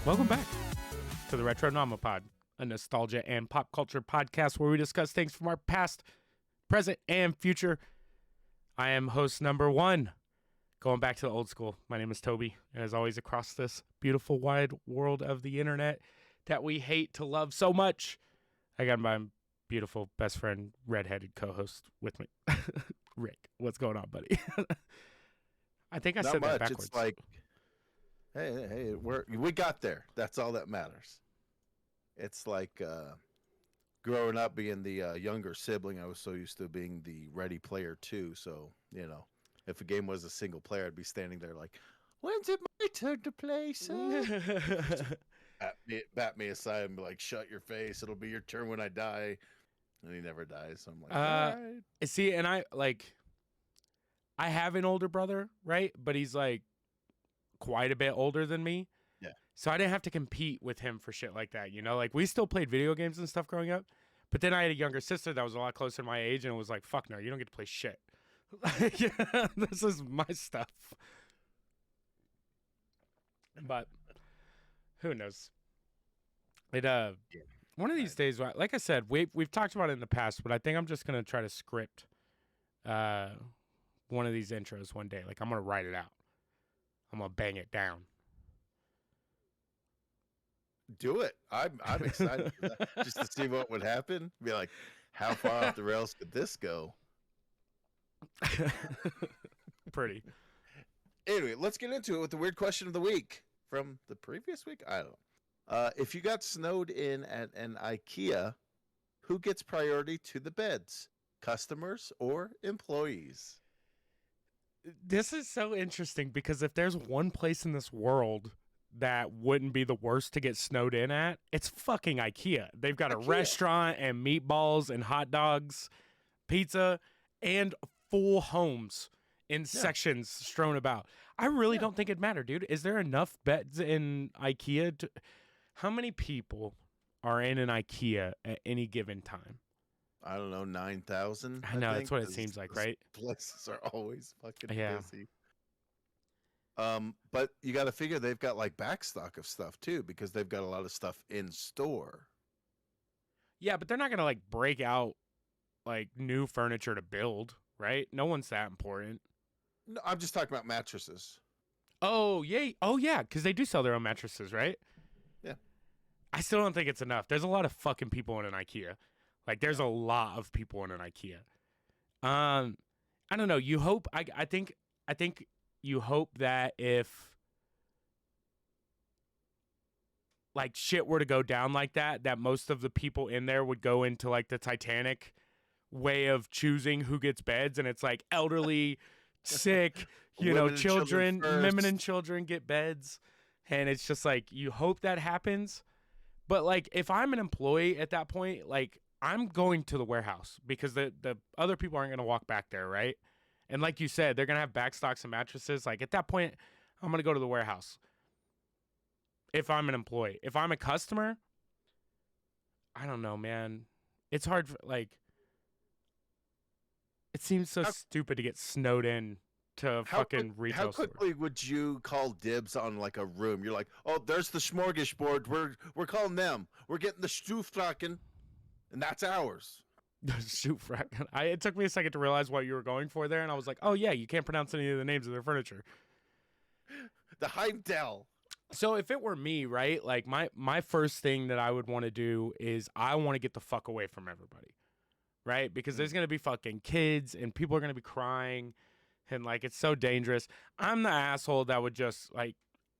Welcome back to the Retronomipod, a nostalgia and pop culture podcast where we discuss things from our past, present, and future. I am host number one, going back to the old school. My name is Toby, and as always, across this beautiful wide world of the internet that we hate to love so much, I got my beautiful best friend, redheaded co-host with me, Rick. What's going on, buddy? I think I Not said much. that backwards. It's like, hey, we got there. That's all that matters. It's like growing up being the younger sibling. I was so used to being the ready player too. So if a game was a single player, I'd be standing there like, "When's it my turn to play, sir?" bat me aside and be like, "Shut your face. It'll be your turn when I die." And he never dies. So I'm like, all right. See, and I have an older brother, right? But he's like quite a bit older than me. Yeah. So I didn't have to compete with him for shit like that, Like we still played video games and stuff growing up. But then I had a younger sister that was a lot closer to my age, and it was like, fuck no, you don't get to play shit. Yeah, this is my stuff. But who knows? One of these days, like I said, we've talked about it in the past, but I think I'm just gonna try to script one of these intros one day. Like I'm gonna write it out. I'm gonna bang it down. Do it. I'm excited for that, just to see what would happen. Be like, how far off the rails could this go? Pretty. Anyway, let's get into it with the weird question of the week from the previous week. I don't know. If you got snowed in at an IKEA, who gets priority to the beds? Customers or employees? This is so interesting because if there's one place in this world that wouldn't be the worst to get snowed in at, it's fucking IKEA. They've got a restaurant and meatballs and hot dogs, pizza, and full homes in sections strewn about. I really don't think it'd matter, dude. Is there enough beds in IKEA? How many people are in an IKEA at any given time? I don't know, 9,000. I know, that's what it seems like, right? Places are always fucking Yeah. busy. But you got to figure they've got like backstock of stuff too, because they've got a lot of stuff in store. Yeah, but they're not gonna like break out like new furniture to build, right? No one's that important. No, I'm just talking about mattresses. Oh yeah, because they do sell their own mattresses, right? Yeah. I still don't think it's enough. There's a lot of fucking people in an IKEA. Like there's a lot of people in an IKEA. I don't know. You hope. I think you hope that if like shit were to go down like that most of the people in there would go into like the Titanic way of choosing who gets beds, and it's like elderly, sick, children, women and children get beds, and it's just like you hope that happens. But like if I'm an employee at that point, like I'm going to the warehouse because the other people aren't going to walk back there, right? And like you said, they're going to have backstocks and mattresses. Like at that point, I'm going to go to the warehouse if I'm an employee. If I'm a customer, I don't know, man. It's hard for, like, it seems so stupid to get snowed in to fucking retail How quickly would you call dibs on like a room? You're like, oh, there's the smorgasbord. We're calling them. We're getting the Stufraken, and that's ours. It took me a second to realize what you were going for there, and I was like, oh yeah, you can't pronounce any of the names of their furniture. The Heimdall. So if it were me, right, like my first thing that I would want to do is I want to get the fuck away from everybody, right? Because there's going to be fucking kids, and people are going to be crying, and like it's so dangerous. I'm the asshole that would just like,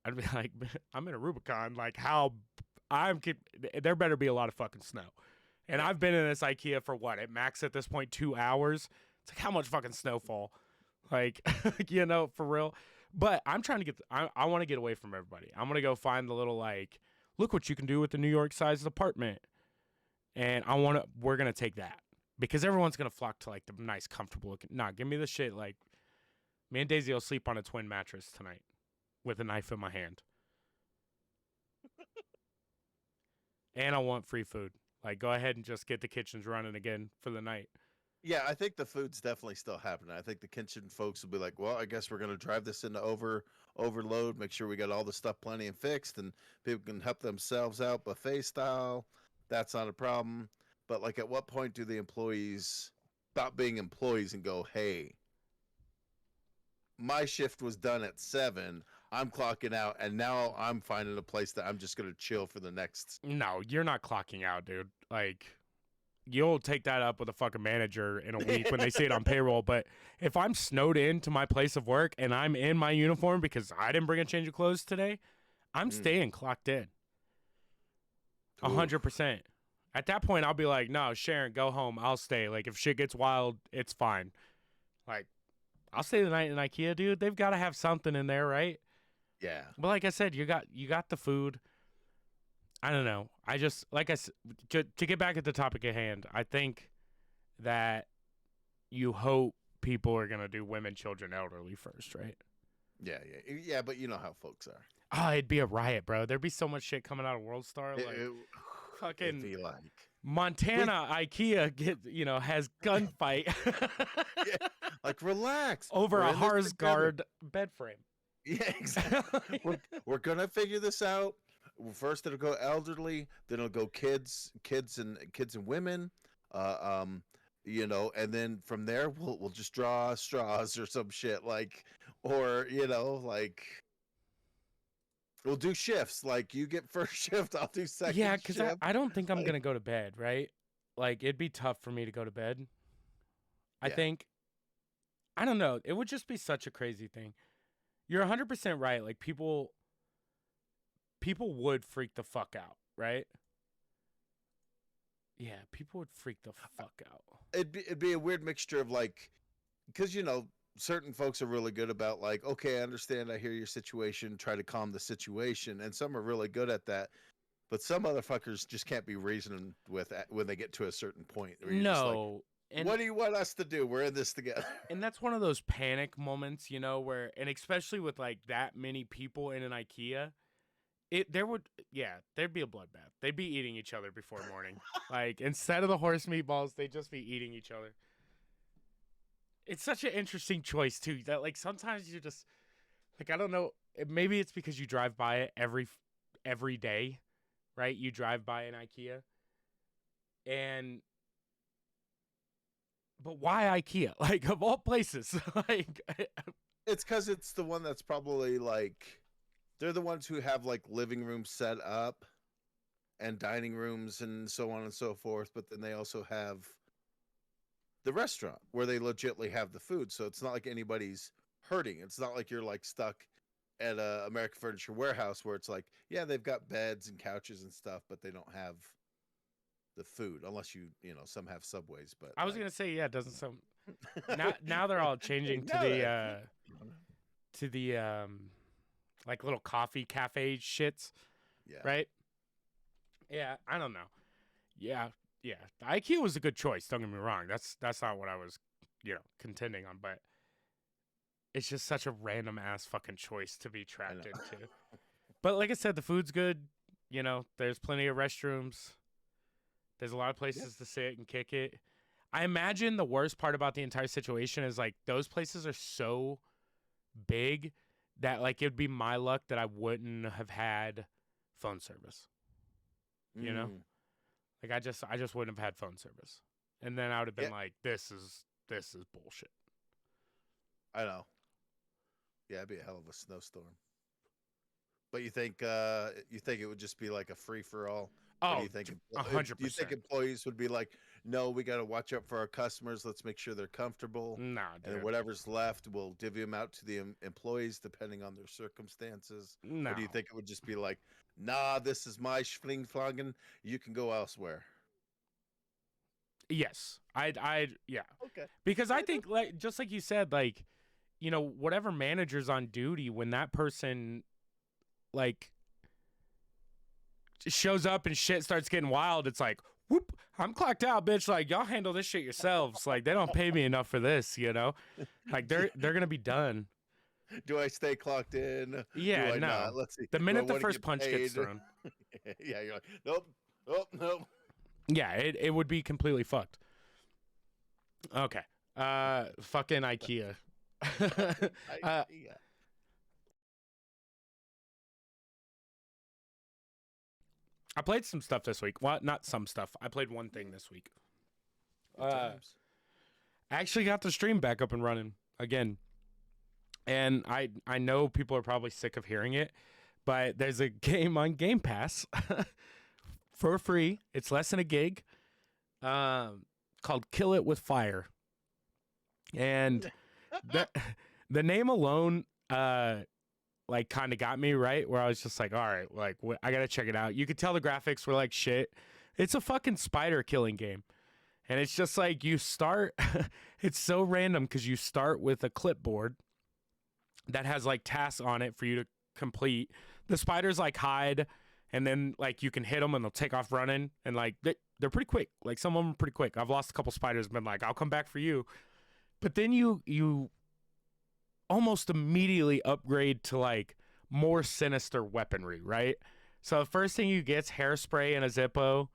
I'd be like, I'm in a Rubicon, like there better be a lot of fucking snow. And I've been in this IKEA for what, at max at this point, 2 hours. It's like, how much fucking snowfall? Like, for real. But I'm trying to I want to get away from everybody. I'm going to go find the little, like, look what you can do with the New York sized apartment. And we're going to take that. Because everyone's going to flock to, like, the nice, comfortable looking. Nah, give me the shit, like, me and Daisy will sleep on a twin mattress tonight with a knife in my hand. And I want free food. Like, go ahead and just get the kitchens running again for the night. Yeah, I think the food's definitely still happening. I think the kitchen folks will be like, "Well, I guess we're gonna drive this into overload. Make sure we got all the stuff plenty and fixed, and people can help themselves out buffet style. That's not a problem." But like, at what point do the employees stop being employees and go, "Hey, my shift was done at 7. I'm clocking out, and now I'm finding a place that I'm just gonna chill for the next." No, you're not clocking out, dude. Like, you'll take that up with a fucking manager in a week when they see it on payroll. But if I'm snowed into my place of work and I'm in my uniform because I didn't bring a change of clothes today, I'm staying clocked in. 100%. At that point, I'll be like, no, Sharon, go home. I'll stay. Like, if shit gets wild, it's fine. Like, I'll stay the night in IKEA, dude. They've got to have something in there, right? Yeah. But like I said, you got the food. I don't know. I just, like I said, to get back at the topic at hand, I think that you hope people are going to do women, children, elderly first, right? Yeah. But you know how folks are. Oh, it'd be a riot, bro. There'd be so much shit coming out of World Star. Like, fucking It'd be like Montana IKEA has gunfight. yeah, like relax Over a Harsgard bed frame. Yeah, exactly. we're gonna figure this out. First, it'll go elderly, then it'll go kids and women, and then from there we'll just draw straws or some shit like, or like we'll do shifts. Like you get first shift, I'll do second. Yeah, because shift. I don't think I'm gonna go to bed. Right? Like it'd be tough for me to go to bed. I think. I don't know. It would just be such a crazy thing. You're 100% right. Like people would freak the fuck out, right? Yeah, people would freak the fuck out. It'd be a weird mixture of like, because certain folks are really good about like, okay, I understand, I hear your situation, try to calm the situation, and some are really good at that. But some motherfuckers just can't be reasoning with when they get to a certain point. No. And what do you want us to do? We're in this together. And that's one of those panic moments, where, and especially with like that many people in an IKEA, there'd be a bloodbath. They'd be eating each other before morning. Like instead of the horse meatballs, they'd just be eating each other. It's such an interesting choice too, that like sometimes you just like, I don't know, maybe it's because you drive by it every day, right? You drive by an IKEA but why IKEA? Like of all places, like it's because it's the one that's probably like they're the ones who have like living rooms set up and dining rooms and so on and so forth. But then they also have the restaurant where they legitimately have the food. So it's not like anybody's hurting. It's not like you're like stuck at a American Furniture Warehouse where it's like, yeah, they've got beds and couches and stuff, but they don't have the food unless some have Subways. But I was gonna say, yeah, it doesn't sound. Now they're all changing to the like little coffee cafe shits, right? Yeah, I don't know. Yeah, the IKEA was a good choice. Don't get me wrong. That's not what I was, contending on, but it's just such a random ass fucking choice to be trapped into. But like I said, the food's good. There's plenty of restrooms. There's a lot of places to sit and kick it. I imagine the worst part about the entire situation is like those places are so big that like it'd be my luck that I wouldn't have had phone service. Like I just wouldn't have had phone service. And then I would have been like, this is bullshit. I know. Yeah, it'd be a hell of a snowstorm. But you think it would just be like a free for all? Oh, do you think 100%. Do you think employees would be like, no, we got to watch out for our customers. Let's make sure they're comfortable. Nah, dude. And whatever's left, we'll divvy them out to the employees depending on their circumstances. No. Or do you think it would just be like, nah, this is my schling-flongen. You can go elsewhere. Yes, yeah. Okay. Because I think, like, just like you said, like, whatever manager's on duty, when that person, like, shows up and shit starts getting wild, it's like, whoop, I'm clocked out, bitch. Like, y'all handle this shit yourselves. Like, they don't pay me enough for this, Like, they're gonna be done. Do I stay clocked in? Yeah, Do I no. not? Let's see. The minute the first punch gets thrown. Yeah, you're like, nope. Yeah, it would be completely fucked. Okay. Fucking IKEA. Fucking uh, idea. I played some stuff this week. Well, not some stuff. I played one thing this week. Good times. I actually got the stream back up and running again. And I know people are probably sick of hearing it, but there's a game on Game Pass for free. It's less than a gig. Called Kill It With Fire. And the the name alone like kind of got me, right, where I was just like, all right, like I gotta check it out. You could tell the graphics were like shit. It's a fucking spider killing game, and it's just like you start it's so random because you start with a clipboard that has like tasks on it for you to complete. The spiders like hide, and then like you can hit them and they'll take off running, and like they're pretty quick. Like some of them are pretty quick. I've lost a couple spiders, been like, I'll come back for you. But then you almost immediately upgrade to like more sinister weaponry, right? So the first thing you get's hairspray and a Zippo.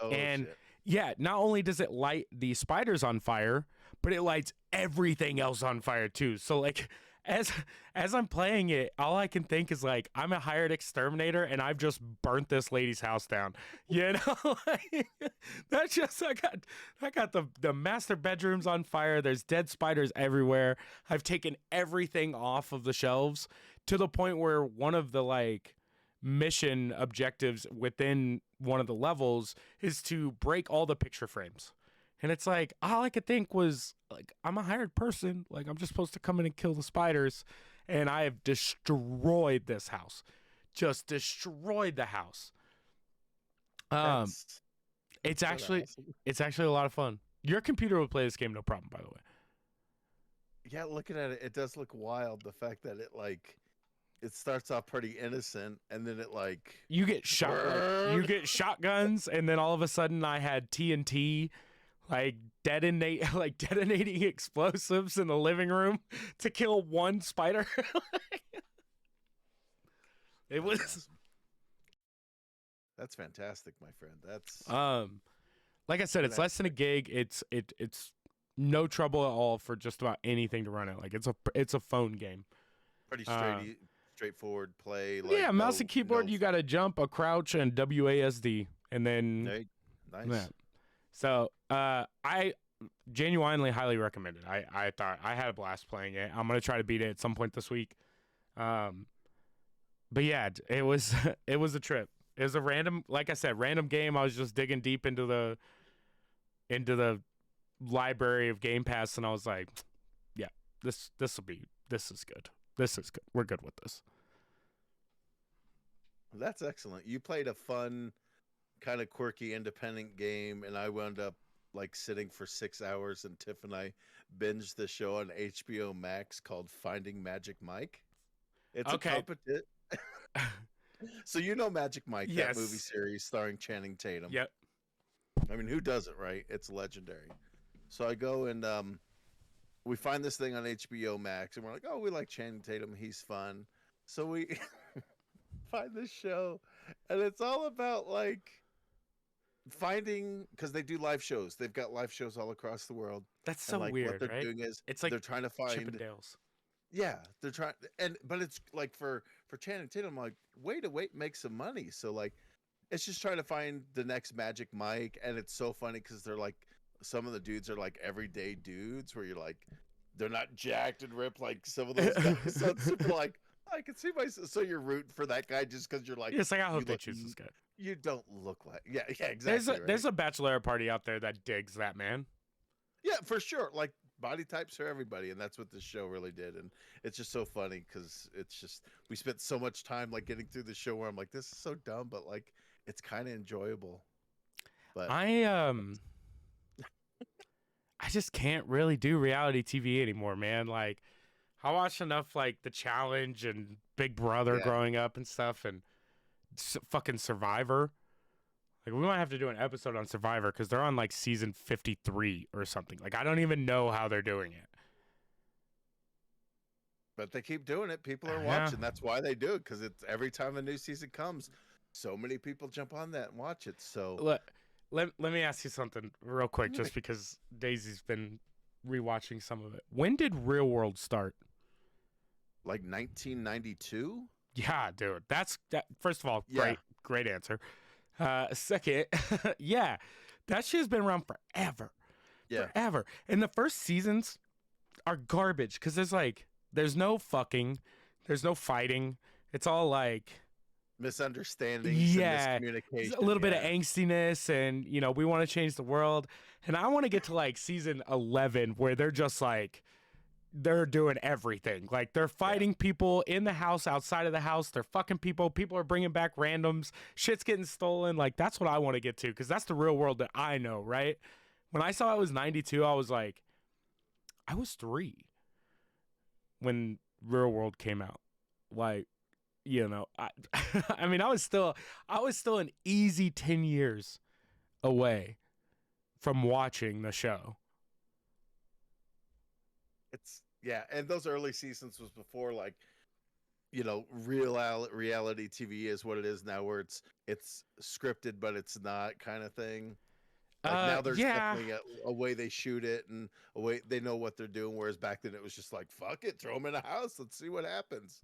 Oh And shit. yeah, not only does it light the spiders on fire, but it lights everything else on fire too. So like as as I'm playing it, all I can think is like I'm a hired exterminator and I've just burnt this lady's house down. You know, like, that's just I got the master bedrooms on fire. There's dead spiders everywhere. I've taken everything off of the shelves to the point where one of the like mission objectives within one of the levels is to break all the picture frames. And it's like, all I could think was, like, I'm a hired person. Like, I'm just supposed to come in and kill the spiders. And I have destroyed this house. Just destroyed the house. That's It's so actually awesome. it's actually a lot of fun. Your computer would play this game no problem, by the way. Yeah, looking at it, it does look wild. The fact that it starts off pretty innocent, and then it like You get shot like you get shotguns, and then all of a sudden I had TNT like detonating explosives in the living room to kill one spider. It was awesome. That's fantastic, my friend. That's like I said, gonna it's have less than a gig. It's no trouble at all for just about anything to run it. Like it's a phone game. pretty Uh, straightforward play. Like yeah, mouse and keyboard. no, You got to jump, a crouch, and WASD, and then no, yeah. nice. So I genuinely highly recommend it. I thought I had a blast playing it. I'm gonna try to beat it at some point this week. But yeah, it was it was a trip. It was a random, like I said, random game. I was just digging deep into the library of Game Pass, and I was like, yeah, this is good. This is good. We're good with this. That's excellent. You played a fun, kind of quirky, independent game, and I wound up like sitting for 6 hours, and Tiff and I binged the show on HBO Max called Finding Magic Mike. It's a Okay. competition. So you know Magic Mike, that movie Yes. series starring Channing Tatum. Yep. I mean, who doesn't, right? It's legendary. So I go and we find this thing on HBO Max, and we're like, oh, we like Channing Tatum. He's fun. So we find this show, and it's all about like finding, because they do live shows. They've got live shows all across the world, That's and so like what weird, they're right? doing is It's like they're trying to find. Chippendales. Yeah, they're trying, and but it's like for Channing Tatum, like way to make some money. So like, it's just trying to find the next Magic Mike, and it's so funny because they're like, some of the dudes are like everyday dudes where you're like, they're not jacked and ripped like some of those guys. So it's super like, I can see myself. So you're rooting for that guy just because you're like, It's like I hope you they look, choose this guy. you don't look like, yeah, exactly. There's a bachelorette party out there that digs that man. Yeah, for sure. Like body types for everybody, and that's what this show really did. And it's just so funny because it's just we spent so much time like getting through the show where I'm like, this is so dumb, but like it's kind of enjoyable. But I just can't really do reality TV anymore, man. Like I watched enough like The Challenge and Big Brother yeah, growing up and stuff, and fucking Survivor. Like we might have to do an episode on Survivor because they're on like season 53 or something. Like I don't even know how they're doing it. but they keep doing it. People are Yeah. watching. That's why they do it, because it's every time a new season comes, so many people jump on that and watch it. So Let me ask you something real quick, just because Daisy's been rewatching some of it. When did Real World start? Like 1992. Yeah, dude. That's that. First of all, Yeah. great answer. Second, yeah, that shit's been around forever. Yeah. Forever. And the first seasons are garbage because there's no fucking, there's no fighting. It's all like Misunderstandings and miscommunication. a little bit of angstiness, and we want to change the world. And I want to get to like season 11 where they're just like they're doing everything. Like they're fighting people in the house, outside of the house. They're fucking people. People are bringing back randoms. Shit's getting stolen. Like that's what I want to get to because that's the real world that I know, right? When I saw it was 92, I was like, I was 3 when Real World came out. Like, I mean, I was still an easy 10 years away from watching the show. And those early seasons was before like, reality TV is what it is now, where it's scripted but it's not kind of thing. Like now there's definitely a way they shoot it and a way they know what they're doing, whereas back then it was just like, fuck it, throw them in a house, let's see what happens.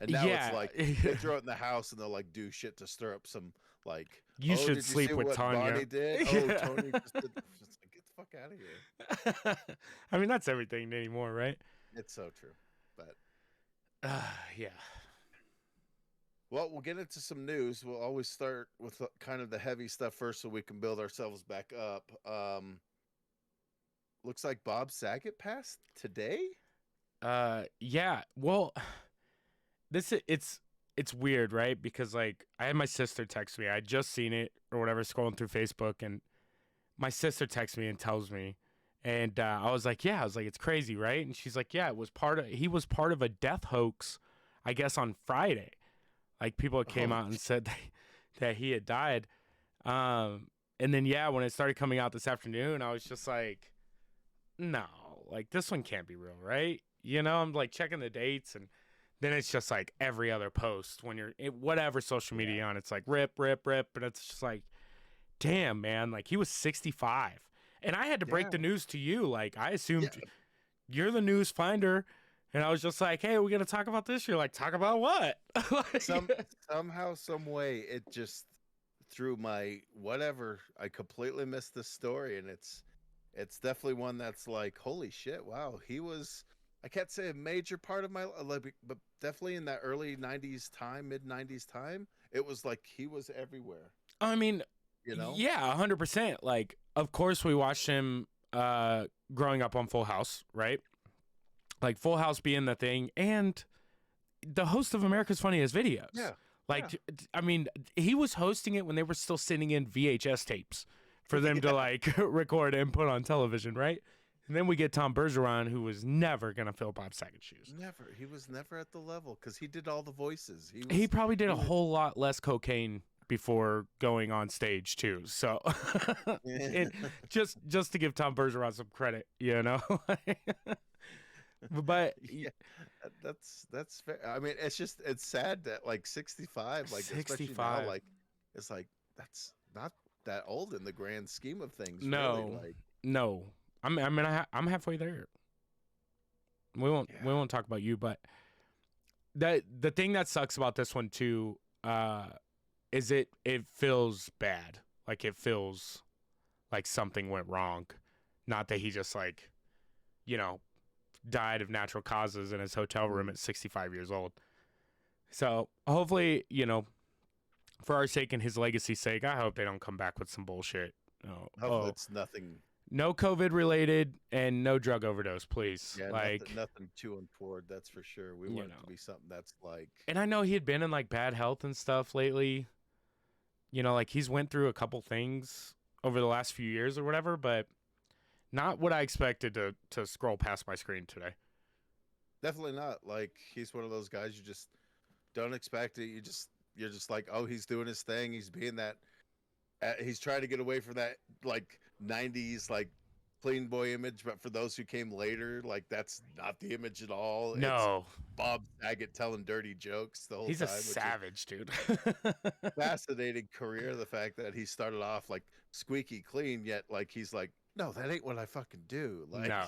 And now it's like they throw it in the house and they'll like do shit to stir up some like, you should sleep with what Tanya. Bonnie did? Oh, Tony just did. Just like, get the fuck out of here. I mean, that's everything anymore, right? It's so true. But yeah. Well, we'll get into some news. We'll always start with kind of the heavy stuff first so we can build ourselves back up. Looks like Bob Saget passed today? Yeah. Well, it's weird, right? Because like I had my sister text me. I had just seen it or whatever, scrolling through Facebook, and my sister texts me and tells me, and I was like, it's crazy, right? And she's like, yeah, he was part of a death hoax, I guess, on Friday. Like people came out and said that he had died. And then when it started coming out this afternoon, I was just like, no, like this one can't be real, right? I'm like checking the dates, and then it's just like every other post when you're whatever social media on, it's like rip, and it's just like, damn, man, like he was 65. And I had to break the news to you. Like I assumed you're the news finder. And I was just like, hey, are we going to talk about this? You're like, talk about what? Somehow, some way, it just through my whatever, I completely missed this story. And it's definitely one that's like, holy shit, wow. He was, I can't say a major part of my life, but definitely in that early 90s time, mid 90s time, it was like he was everywhere. I mean, yeah, 100%. Like, of course, we watched him growing up on Full House, right? Like Full House being the thing, and the host of America's Funniest Videos. Yeah. Like, I mean, he was hosting it when they were still sending in VHS tapes for them to like record and put on television, right? And then we get Tom Bergeron, who was never gonna fill Bob Saget's shoes. Never. He was never at the level because he did all the voices. He probably did a whole lot less cocaine before going on stage too. So, just to give Tom Bergeron some credit, But that's fair. I mean, it's sad that like 65, like 65, now, like it's like that's not that old in the grand scheme of things. No, really. Like, no. I'm halfway there. We won't talk about you, but the thing that sucks about this one too, is it feels bad. Like it feels like something went wrong. Not that he just like, died of natural causes in his hotel room at 65 years old. So hopefully, for our sake and his legacy's sake, I hope they don't come back with some bullshit. Hopefully it's nothing. No COVID related and no drug overdose, please. Yeah, like nothing too untoward, that's for sure. We want it to be something that's like. And I know he had been in like bad health and stuff lately. Like he's went through a couple things over the last few years or whatever, but not what I expected to scroll past my screen today. Definitely not. Like he's one of those guys you just don't expect it. You're just like, oh, he's doing his thing. He's being that. He's trying to get away from that like 90s like clean boy image, but for those who came later, like that's not the image at all. No, it's Bob Saget telling dirty jokes the whole time. He's a savage, dude. Fascinating career. The fact that he started off like squeaky clean, yet like he's like, no, that ain't what I fucking do. Like, no.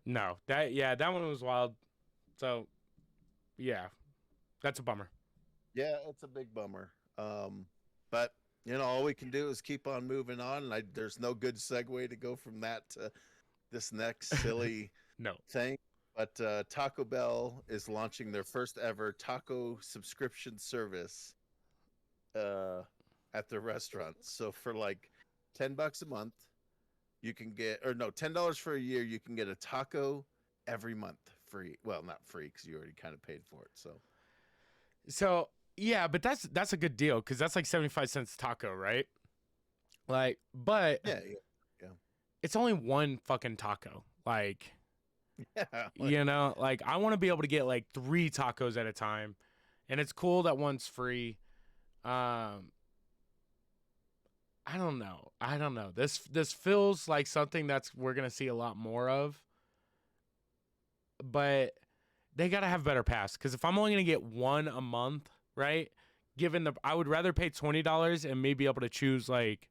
No, that one was wild. So, yeah, that's a bummer. Yeah, it's a big bummer. But all we can do is keep on moving on. And there's no good segue to go from that to this next silly No. thing. But Taco Bell is launching their first ever taco subscription service at their restaurants. So for like $10 a month, you can get, or no, $10 for a year, you can get a taco every month free. Well, not free because you already kind of paid for it. So yeah, but that's a good deal because that's like 75 cents taco, right? Like, but yeah, it's only one fucking taco. Like, yeah. like I want to be able to get like 3 tacos at a time, and it's cool that one's free. I don't know. This feels like something that's we're gonna see a lot more of, but they gotta have better pass because if I'm only gonna get one a month, right? I would rather pay $20 and maybe be able to choose like,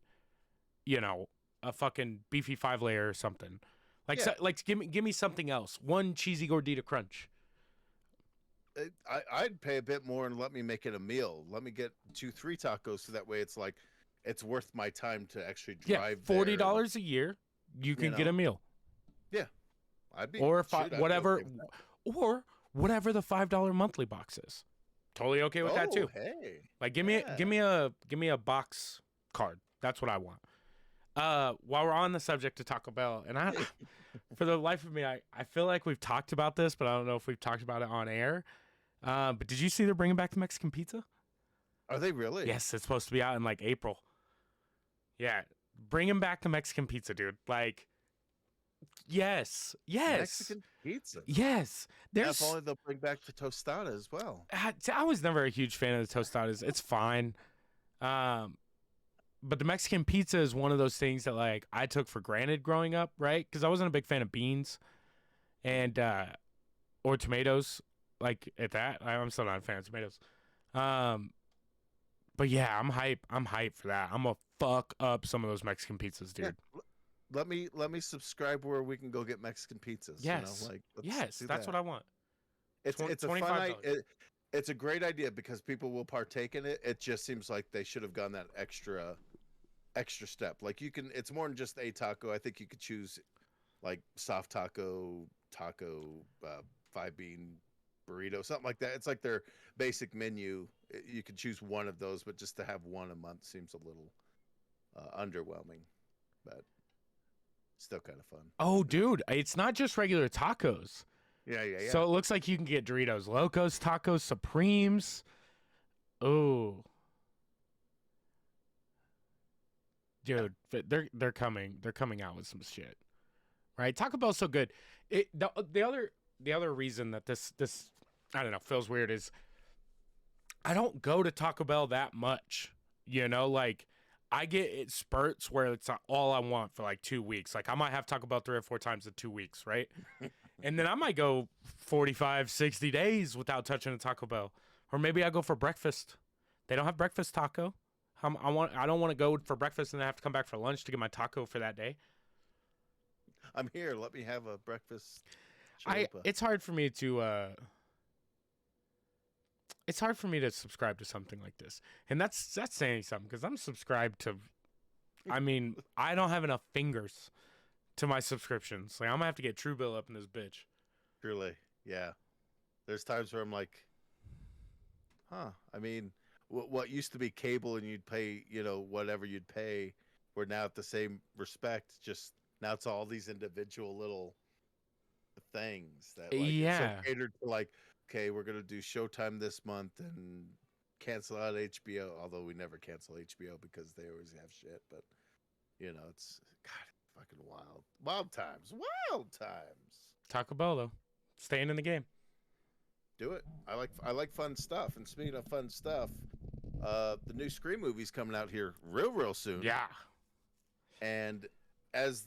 a fucking beefy 5-layer or something. Like, Yeah. like give me something else. One cheesy gordita crunch. I'd pay a bit more and let me make it a meal. Let me get 2-3 tacos so that way it's like it's worth my time to actually drive $40 a year, you can get a meal. Yeah, I'd be or I'd be whatever, okay with that. or whatever the $5 monthly box is. Totally okay with that too. Hey, Like give me a box card. That's what I want. While we're on the subject of Taco Bell, and for the life of me, I feel like we've talked about this, but I don't know if we've talked about it on air. But did you see they're bringing back the Mexican pizza? Are they really? Yes, it's supposed to be out in like April. Yeah, bringing back the Mexican pizza, dude. Like, yes, Mexican pizza. yes. If only they'll bring back the tostada as well. I was never a huge fan of the tostadas. It's fine. But the Mexican pizza is one of those things that like I took for granted growing up, right? Because I wasn't a big fan of beans and or tomatoes. Like at that, I'm still not a fan of tomatoes. But yeah, I'm hype. I'm hype for that. I'm gonna fuck up some of those Mexican pizzas, dude. Yeah. Let me subscribe where we can go get Mexican pizzas. Yes, yes, that's what I want. It's a fun it's a great idea because people will partake in it. It just seems like they should have gone that extra step. Like it's more than just a taco. I think you could choose like soft taco, 5-bean burrito, something like that. It's like their basic menu. You could choose one of those, but just to have one a month seems a little underwhelming, but still kind of fun. Oh, dude, it's not just regular tacos. Yeah. So it looks like you can get Doritos Locos, Tacos Supremes. Oh, dude, they're coming out with some shit, right? Taco Bell's so good. The other reason that this I don't know feels weird is I don't go to Taco Bell that much. Like I get it spurts where it's all I want for like 2 weeks. Like I might have Taco Bell 3 or 4 times in 2 weeks, right? And then I might go 45, 60 days without touching a Taco Bell. Or maybe I go for breakfast. They don't have breakfast taco. I don't want to go for breakfast and then have to come back for lunch to get my taco for that day. I'm here. Let me have a breakfast. It's hard for me to subscribe to something like this. And that's saying something because I'm subscribed to I mean, I don't have enough fingers to my subscriptions. Like I'm gonna have to get Truebill up in this bitch. Truly, yeah. There's times where I'm like, I mean, what used to be cable and you'd pay, whatever you'd pay, we're now at the same respect. Just now it's all these individual little things that like it's so catered to like, okay, we're gonna do Showtime this month and cancel out HBO. Although we never cancel HBO because they always have shit. But it's God. Fucking wild times. Taco Bell though, staying in the game. Do it. I like fun stuff. And speaking of fun stuff, the new Scream movie's coming out here real soon. Yeah. And as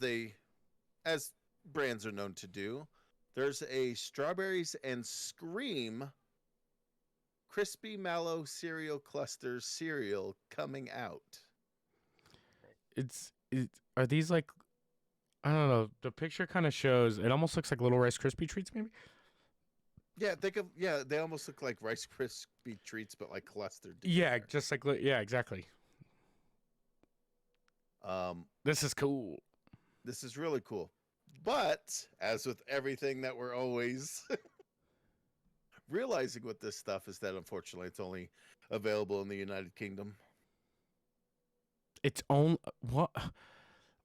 brands are known to do, there's a Strawberries and Scream Crispy Mallow Cereal Clusters cereal coming out. Are these like I don't know. The picture kind of shows. It almost looks like little Rice Krispie treats, maybe. Yeah, they almost look like Rice Krispie treats, but like clustered Yeah, together. just like yeah, exactly. This is cool. This is really cool. But as with everything that we're always realizing with this stuff is that unfortunately it's only available in the United Kingdom. It's own what?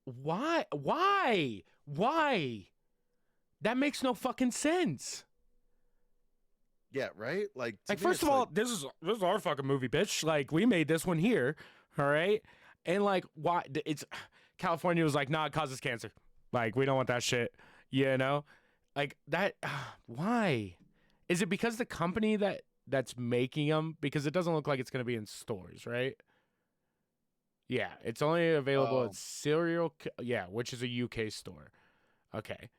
Why? Why? Why? That makes no fucking sense. Yeah, right? Like First of all, this is our fucking movie, bitch. Like, we made this one here, all right? And like, why? It's California was like, nah, it causes cancer. Like, we don't want that shit, you know? Like that. Why? Is it because the company that's making them? Because it doesn't look like it's gonna be in stores, right? Yeah, it's only available at yeah, which is a UK store. Okay,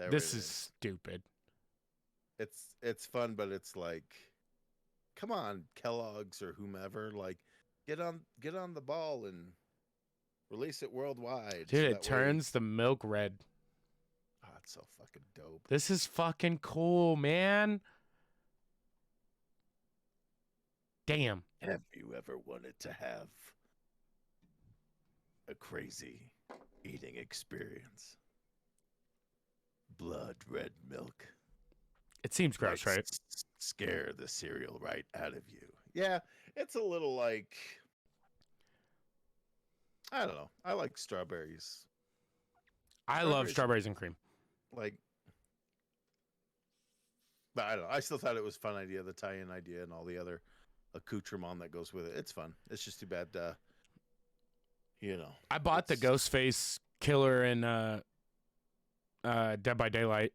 this is stupid. It's fun, but it's like, come on, Kellogg's or whomever, like get on the ball and release it worldwide. Dude, it turns the milk red. Oh, it's so fucking dope. This is fucking cool, man. Damn. Have you ever wanted to have a crazy eating experience? Blood red milk. It seems gross, right? Scare the cereal right out of you. Yeah, it's a little like, I don't know. I like strawberries. I love strawberries and cream. Like, but I don't know. I still thought it was a fun idea, the tie-in idea and all the other accoutrement that goes with it. It's fun. It's just too bad, you know. I bought the Ghostface killer in Dead by Daylight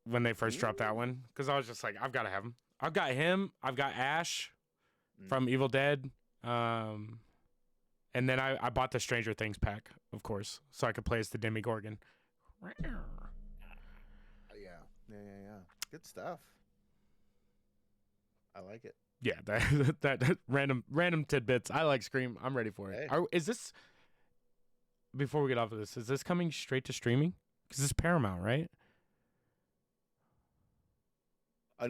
when they first dropped that one, because I was just like, I've got to have him. I've got him. I've got Ash from Evil Dead. And then I bought the Stranger Things pack, of course, so I could play as the Demogorgon. Yeah. Good stuff. I like it. Yeah, that random tidbits. I like Scream. I'm ready for it. Hey. Is this, before we get off of this, is this coming straight to streaming? Because it's Paramount, right? I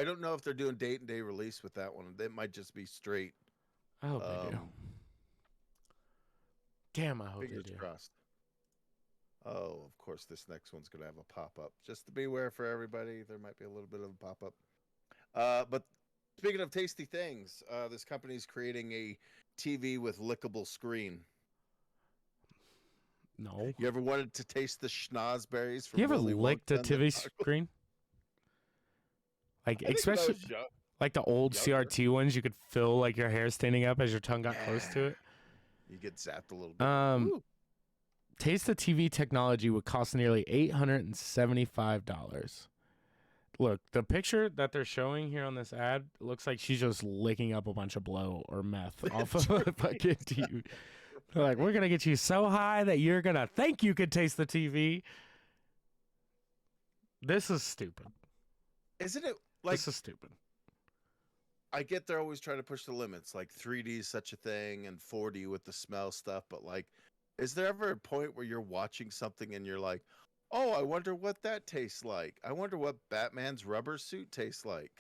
don't know if they're doing date and day release with that one. It might just be straight. I hope they do. Damn, I hope they do. Fingers crossed. Oh, of course, this next one's going to have a pop-up. Just to be aware for everybody, there might be a little bit of a pop-up. But speaking of tasty things, this company's creating a TV with lickable screen. No. You ever wanted to taste the schnozberries from You ever Willy licked a Wonka TV screen? Like, I think especially like the old younger. CRT ones, you could feel like your hair standing up as your tongue got close to it. You get zapped a little bit. Woo. Taste the TV technology would cost nearly $875. Look, the picture that they're showing here on this ad looks like she's just licking up a bunch of blow or meth off of a fucking TV. They're like, we're going to get you so high that you're going to think you could taste the TV. This is stupid. Isn't it like... This is stupid. I get they're always trying to push the limits, like 3D is such a thing and 4D with the smell stuff, but like, is there ever a point where you're watching something and you're like, oh, I wonder what that tastes like. I wonder what Batman's rubber suit tastes like.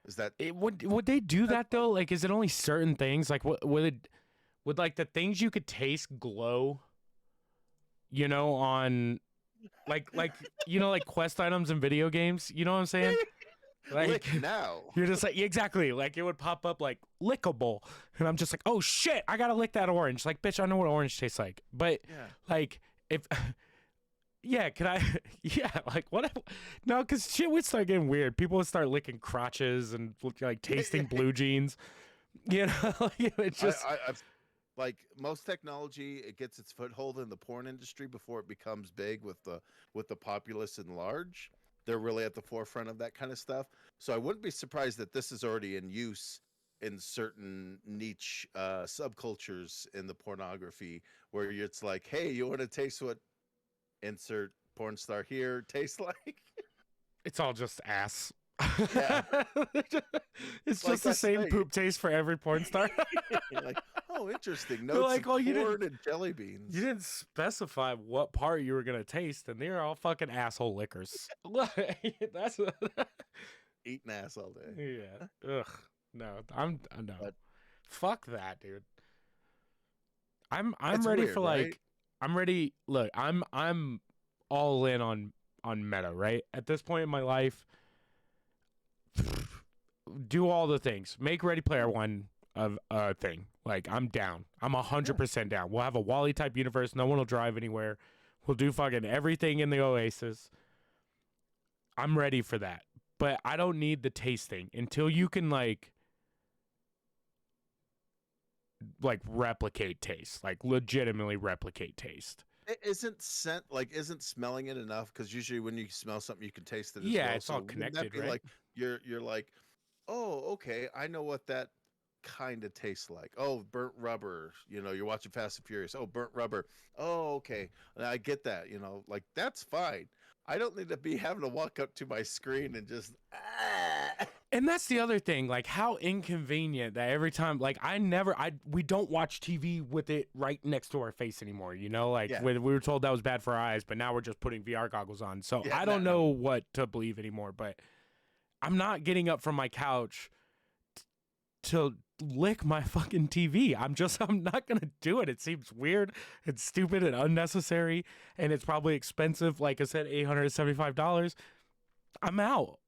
Is that would they do that though? Like, is it only certain things? Like, would like the things you could taste glow? You know, on like you know, like quest items in video games. You know what I'm saying? Like now, you're just like, exactly. Like, it would pop up like lickable, and I'm just like, oh shit, I gotta lick that orange. Like, bitch, I know what orange tastes like. But like, if yeah, can I? Yeah, like what? No, because shit would start getting weird. People would start licking crotches and like tasting blue jeans. You know, it's just I've like most technology, it gets its foothold in the porn industry before it becomes big with the populace in large. They're really at the forefront of that kind of stuff. So I wouldn't be surprised that this is already in use in certain niche subcultures in the pornography, where it's like, hey, you want to taste what insert porn star here tastes like? It's all just ass. Yeah. It's like just the same poop taste for every porn star. You're like, Oh, interesting. They're Notes like, of oh, you corn and jelly beans. You didn't specify what part you were gonna taste, and they're all fucking asshole lickers. That's Eating ass all day. yeah. Ugh. No, no. But Fuck that, dude. I'm it's ready weird, for right? like I'm ready. Look, I'm all in on meta, right? At this point in my life, do all the things. Make Ready Player One a thing. Like I'm down. I'm 100% down. We'll have a Wally type universe. No one will drive anywhere. We'll do fucking everything in the Oasis. I'm ready for that. But I don't need the tasting until you can like replicate taste, like legitimately replicate taste. It isn't smelling it enough? Because usually when you smell something, you can taste it as Yeah, well. it's all So wouldn't that connected, be right? like you're like, oh, okay, I know what that kind of tastes like. Oh, burnt rubber. You're watching Fast and Furious. Oh, burnt rubber. Oh, okay, I get that. Like that's fine. I don't need to be having to walk up to my screen and just. And that's the other thing, like how inconvenient that every time, like we don't watch TV with it right next to our face anymore, Like Yeah. we were told that was bad for our eyes, but now we're just putting VR goggles on. So Yeah, I don't know what to believe anymore, but I'm not getting up from my couch to lick my fucking TV. I'm not going to do it. It seems weird. It's stupid and unnecessary, and it's probably expensive. Like I said, $875. I'm out.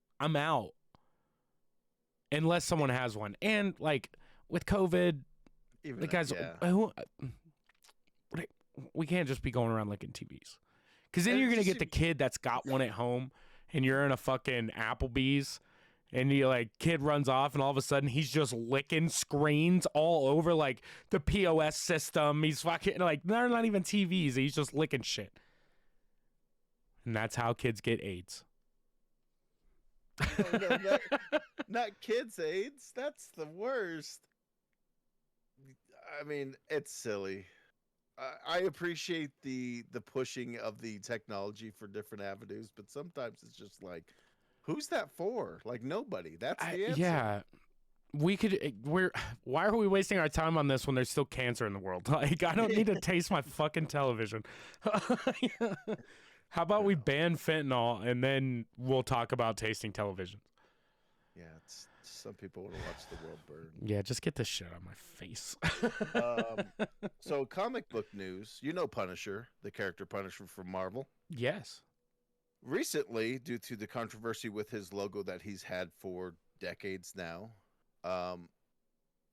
Unless someone has one. And like with COVID, Even the guys, we can't just be going around licking TVs. Because then And you're it going to just get the kid that's got one at home and you're in a fucking Applebee's and you like kid runs off and all of a sudden he's just licking screens all over like the POS system. He's fucking like, they're not even TVs. He's just licking shit. And that's how kids get AIDS. Oh, no, not kids' AIDS. That's the worst. I mean, it's silly. I appreciate the pushing of the technology for different avenues, but sometimes it's just like, who's that for? Like nobody. That's the answer. Yeah. Why are we wasting our time on this when there's still cancer in the world? Like, I don't need to taste my fucking television. How about we ban fentanyl and then we'll talk about tasting television? Yeah, some people want to watch the world burn. Yeah, just get this shit out of my face. So comic book news, Punisher, the character Punisher from Marvel. Yes. Recently, due to the controversy with his logo that he's had for decades now,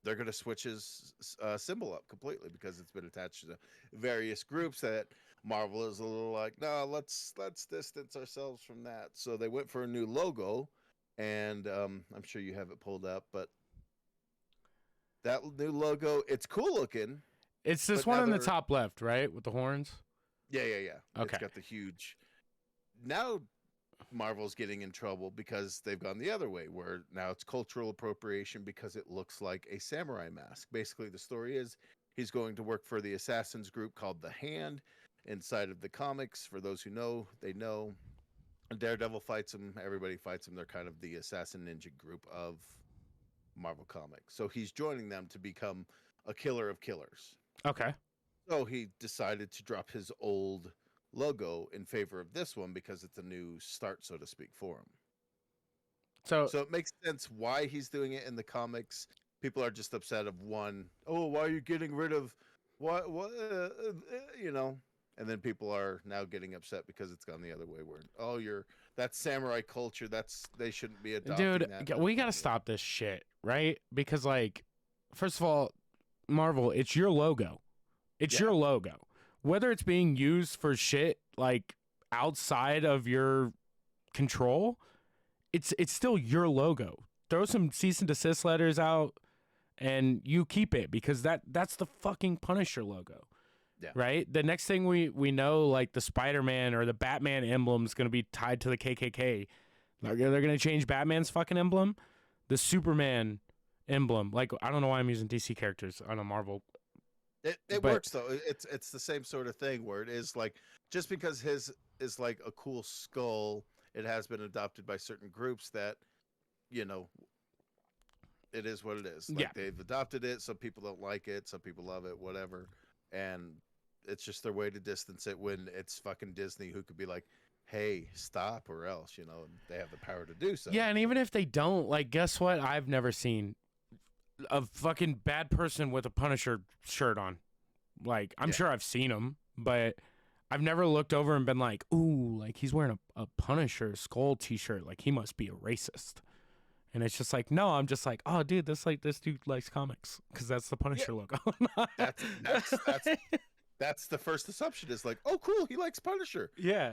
they're going to switch his symbol up completely because it's been attached to various groups that Marvel is a little like, no, let's distance ourselves from that. So they went for a new logo, and I'm sure you have it pulled up, but that new logo, it's cool looking. It's this one in the top left, right, with the horns? Yeah. Okay. It's got the huge. Now Marvel's getting in trouble because they've gone the other way, where now it's cultural appropriation because it looks like a samurai mask. Basically, the story is he's going to work for the assassins group called the Hand inside of the comics. For those who know, they know. Daredevil fights him. Everybody fights him. They're kind of the assassin ninja group of Marvel Comics. So he's joining them to become a killer of killers. Okay. So he decided to drop his old logo in favor of this one because it's a new start, so to speak, for him. So it makes sense why he's doing it in the comics. People are just upset of one, oh, why are you getting rid of what and then people are now getting upset because it's gone the other way where that's samurai culture, they shouldn't be adopting that. Dude, we got to stop this shit, right? Because like first of all, Marvel, it's your logo. It's your logo. Whether it's being used for shit like outside of your control, it's still your logo. Throw some cease and desist letters out and you keep it because that's the fucking Punisher logo. Yeah. Right? The next thing we know, like the Spider-Man or the Batman emblem is going to be tied to the KKK. They're going to change Batman's fucking emblem. The Superman emblem. Like, I don't know why I'm using DC characters on a Marvel. It works though. It's the same sort of thing where it is like, just because his is like a cool skull, it has been adopted by certain groups that, it is what it is. Yeah. They've adopted it. Some people don't like it. Some people love it. Whatever. And it's just their way to distance it when it's fucking Disney, who could be like, "Hey, stop," or else, and they have the power to do so. Yeah, and even if they don't, like, guess what? I've never seen a fucking bad person with a Punisher shirt on. Like, I'm sure I've seen them, but I've never looked over and been like, "Ooh, like he's wearing a Punisher skull T-shirt. Like he must be a racist." And it's just like, no, I'm just like, oh, dude, this dude likes comics because that's the Punisher logo. That's the first assumption is like, oh, cool, he likes Punisher. Yeah.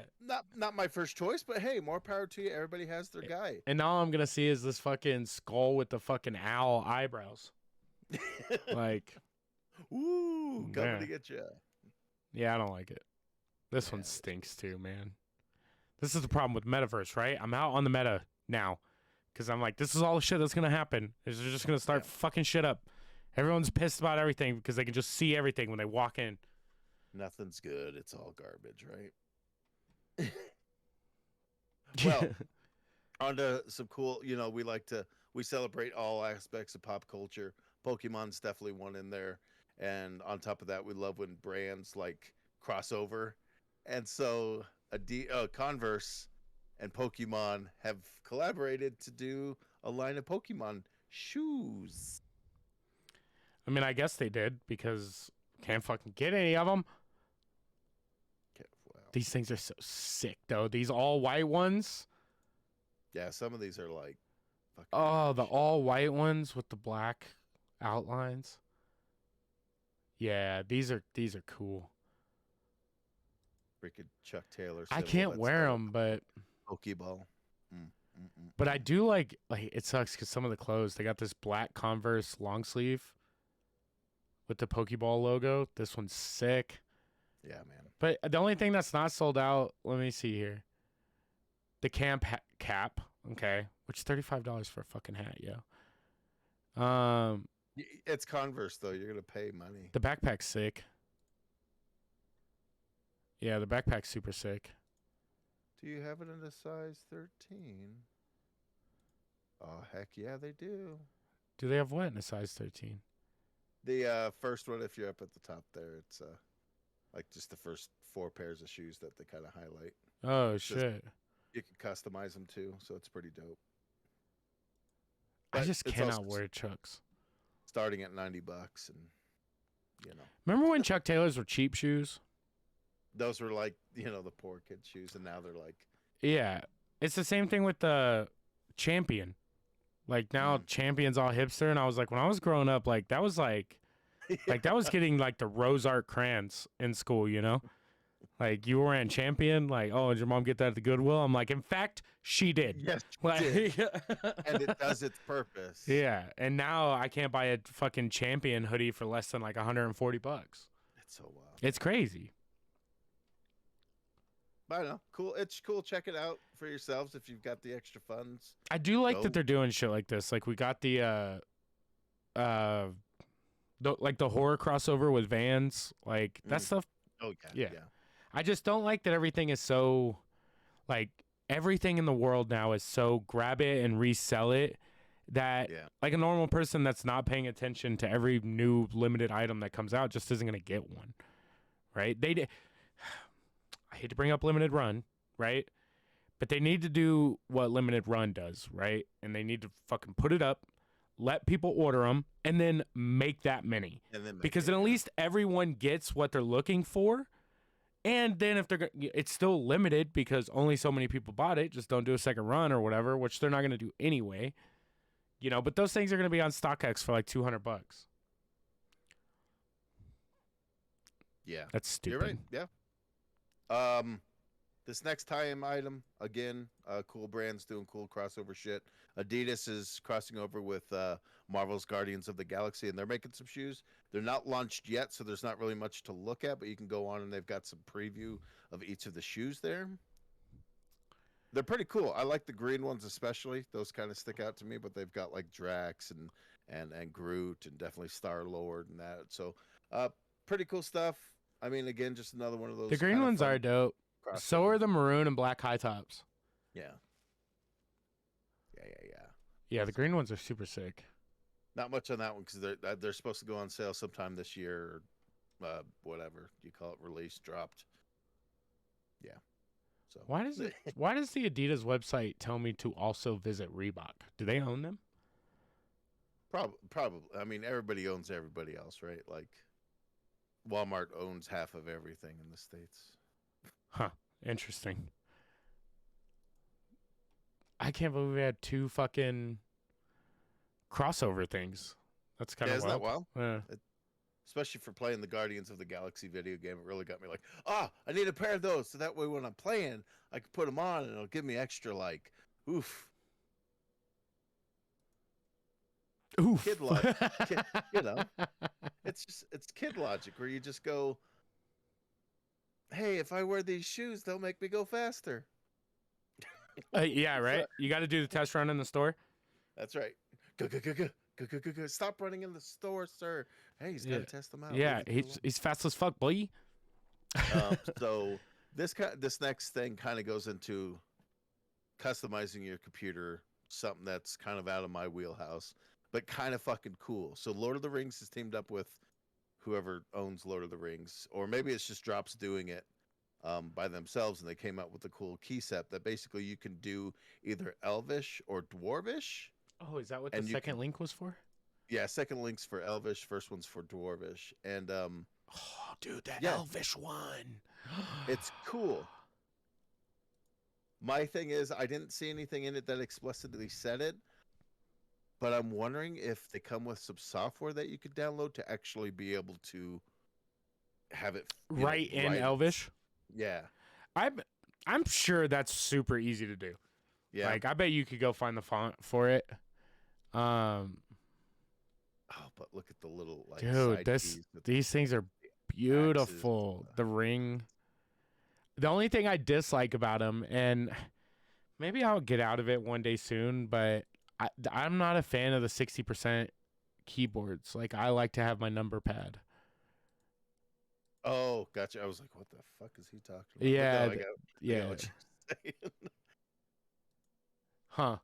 Not my first choice, but hey, more power to you. Everybody has their guy. And all I'm gonna see is this fucking skull with the fucking owl eyebrows. Like, ooh, coming to get you. Yeah, I don't like it. This one stinks too, man. This is the problem with Metaverse, right? I'm out on the meta now. Because I'm like, this is all the shit that's going to happen. Is they're just going to start fucking shit up. Everyone's pissed about everything because they can just see everything when they walk in. Nothing's good. It's all garbage, right? Well, on to some cool, we celebrate all aspects of pop culture. Pokemon's definitely one in there. And on top of that, we love when brands like crossover. And so Converse and Pokemon have collaborated to do a line of Pokemon shoes. I mean, I guess they did because can't fucking get any of them. Wow. These things are so sick, though. These all white ones. Yeah, some of these are like. Oh, the all white ones with the black outlines. Yeah, these are cool. Freaking Chuck Taylor. I can't wear them, but. Pokeball. But I do like it sucks because some of the clothes, they got this black Converse long sleeve with the Pokeball logo. This one's sick. Yeah, man. But the only thing that's not sold out, let me see here. The camp cap, okay, which is $35 for a fucking hat, yo. It's Converse though. You're gonna pay money. The backpack's sick. Yeah, the backpack's super sick. Do you have it in a size 13? Oh, heck yeah, they do. Do they have what in a size 13? The first one, if you're up at the top there, it's like just the first 4 pairs of shoes that they kind of highlight. Oh, shit. You can customize them too, so it's pretty dope. I just cannot wear Chucks. Starting at $90 and, Remember when Chuck Taylors were cheap shoes? Those were like, the poor kid shoes, and now they're like... Yeah. It's the same thing with the Champion. Like, now Champion's all hipster, and I was like, when I was growing up, like, that was like... Like, that was getting, like, the Rose Art crayons in school, Like, you were wearing Champion, like, oh, did your mom get that at the Goodwill? I'm like, in fact, she did. Yes, she did. And it does its purpose. Yeah, and now I can't buy a fucking Champion hoodie for less than, like, $140. It's so wild. It's crazy. I don't know. Cool. It's cool. Check it out for yourselves if you've got the extra funds. I do like that they're doing shit like this. Like, we got the horror crossover with Vans. Like, that stuff. Oh, yeah. I just don't like that everything is so, like, everything in the world now is so grab it and resell it that, like, a normal person that's not paying attention to every new limited item that comes out just isn't going to get one, right? I hate to bring up Limited Run, right? But they need to do what Limited Run does, right? And they need to fucking put it up, let people order them, and then make that many. Because then at least everyone gets what they're looking for. And then if it's still limited because only so many people bought it, just don't do a second run or whatever, which they're not going to do anyway. But those things are going to be on StockX for like $200. Yeah. That's stupid. You're right. Yeah. This next tie-in item, again, cool brands doing cool crossover shit. Adidas is crossing over with Marvel's Guardians of the Galaxy, and they're making some shoes. They're not launched yet, so there's not really much to look at, but you can go on and they've got some preview of each of the shoes there. They're pretty cool. I like the green ones especially. Those kind of stick out to me, but they've got like Drax and Groot and definitely Star-Lord and that. So pretty cool stuff. I mean, again, just another one of those. The green ones are dope. So are the maroon and black high tops. Yeah. Yeah, the green ones are super sick. Not much on that one because they're supposed to go on sale sometime this year, or whatever you call it, release dropped. Yeah. So Why does the Adidas website tell me to also visit Reebok? Do they own them? Probably. I mean, everybody owns everybody else, right? Like Walmart owns half of everything in the States. Huh. Interesting. I can't believe we had 2 fucking crossover things. That's kind of Isn't that wild? Yeah. Especially for playing the Guardians of the Galaxy video game, it really got me like, I need a pair of those, so that way when I'm playing, I can put them on and it'll give me extra like, oof. Oof. Kid logic, it's kid logic where you just go, hey, if I wear these shoes, they'll make me go faster. Yeah, right. You got to do the test run in the store. That's right. Go. Stop running in the store, sir. Hey, he's got to test them out. Yeah, he's fast as fuck, boy. So this next thing kind of goes into customizing your computer, something that's kind of out of my wheelhouse, but kind of fucking cool. So Lord of the Rings has teamed up with whoever owns Lord of the Rings, or maybe it's just Drops doing it by themselves, and they came out with a cool key set that basically you can do either Elvish or Dwarvish. Oh, is that what the second link was for? Yeah, second link's for Elvish, first one's for Dwarvish. And oh, dude, that Elvish one. It's cool. My thing is, I didn't see anything in it that explicitly said it, but I'm wondering if they come with some software that you could download to actually be able to have it write in Elvish. Yeah, I'm sure that's super easy to do. Yeah, like I bet you could go find the font for it. Oh, but look at the little like dude, these things are beautiful. The ring. The only thing I dislike about them, and maybe I'll get out of it one day soon, but I'm not a fan of the 60% keyboards. Like I like to have my number pad. Oh, gotcha. I was like, what the fuck is he talking about? Yeah, I got what you're saying. Huh.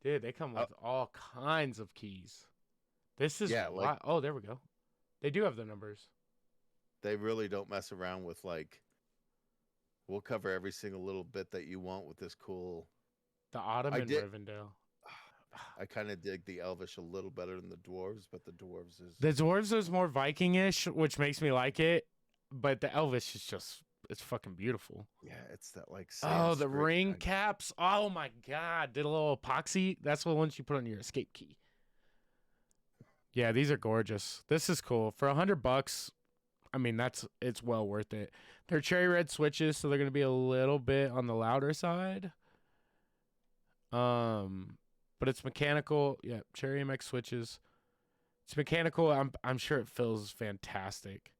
Dude, they come with all kinds of keys. This is oh, there we go. They do have the numbers. They really don't mess around with like, we'll cover every single little bit that you want with this cool. The Ottoman Rivendell. I kind of dig the Elvish a little better than the Dwarves, but the Dwarves is more Viking-ish, which makes me like it. But the Elvish is just, it's fucking beautiful. Yeah, it's that like. Oh, the ring caps. Oh my God. Did a little epoxy. That's the ones you put on your escape key. Yeah, these are gorgeous. This is cool. For $100, I mean, it's well worth it. They're cherry red switches, so they're going to be a little bit on the louder side. But it's mechanical. Yeah, cherry MX switches. It's mechanical. I'm sure it feels fantastic.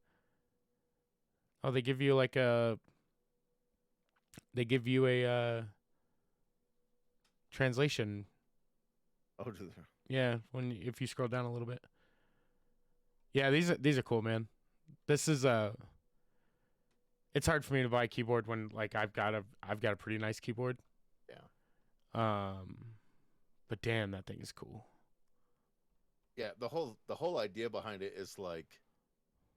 Oh, they give you a translation. Oh, do they? Yeah, if you scroll down a little bit. Yeah, these are cool, man. This is it's hard for me to buy a keyboard when like I've got a pretty nice keyboard. Yeah. But damn, that thing is cool. Yeah, the whole idea behind it is like,